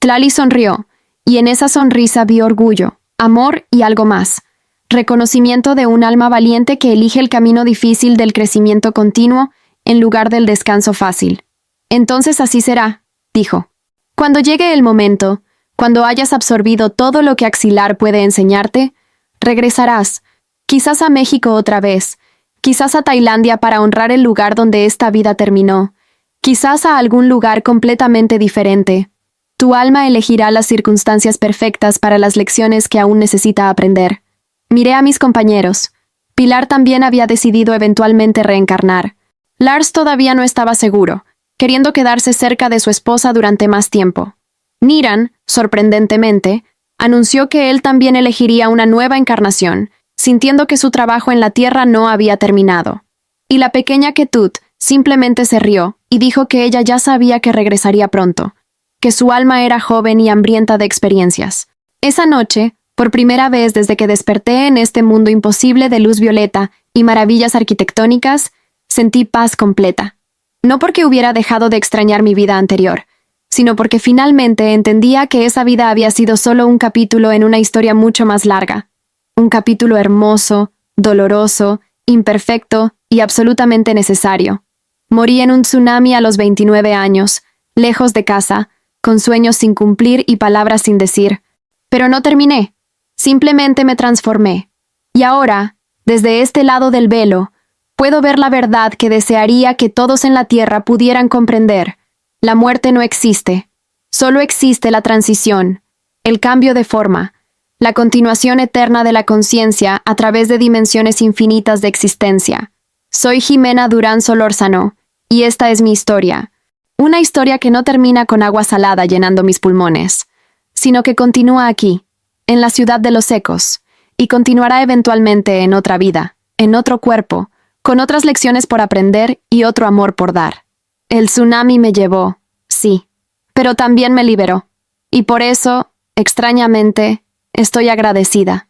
Tlali sonrió, y en esa sonrisa vi orgullo, amor y algo más. Reconocimiento de un alma valiente que elige el camino difícil del crecimiento continuo en lugar del descanso fácil. Entonces así será, dijo. Cuando llegue el momento, cuando hayas absorbido todo lo que Axilar puede enseñarte, regresarás, quizás a México otra vez, quizás a Tailandia para honrar el lugar donde esta vida terminó, quizás a algún lugar completamente diferente. Tu alma elegirá las circunstancias perfectas para las lecciones que aún necesita aprender. Miré a mis compañeros. Pilar también había decidido eventualmente reencarnar. Lars todavía no estaba seguro, queriendo quedarse cerca de su esposa durante más tiempo. Niran, sorprendentemente, anunció que él también elegiría una nueva encarnación, sintiendo que su trabajo en la Tierra no había terminado. Y la pequeña Ketut simplemente se rió y dijo que ella ya sabía que regresaría pronto, que su alma era joven y hambrienta de experiencias. Esa noche, por primera vez desde que desperté en este mundo imposible de luz violeta y maravillas arquitectónicas, sentí paz completa. No porque hubiera dejado de extrañar mi vida anterior, sino porque finalmente entendía que esa vida había sido solo un capítulo en una historia mucho más larga. Un capítulo hermoso, doloroso, imperfecto y absolutamente necesario. Morí en un tsunami a los 29 años, lejos de casa, con sueños sin cumplir y palabras sin decir. Pero no terminé. Simplemente me transformé. Y ahora, desde este lado del velo, puedo ver la verdad que desearía que todos en la Tierra pudieran comprender. La muerte no existe. Solo existe la transición, el cambio de forma, la continuación eterna de la conciencia a través de dimensiones infinitas de existencia. Soy Jimena Durán Solórzano, y esta es mi historia. Una historia que no termina con agua salada llenando mis pulmones, sino que continúa aquí, en la ciudad de los ecos, y continuará eventualmente en otra vida, en otro cuerpo, con otras lecciones por aprender y otro amor por dar. El tsunami me llevó, sí, pero también me liberó, y por eso, extrañamente, estoy agradecida.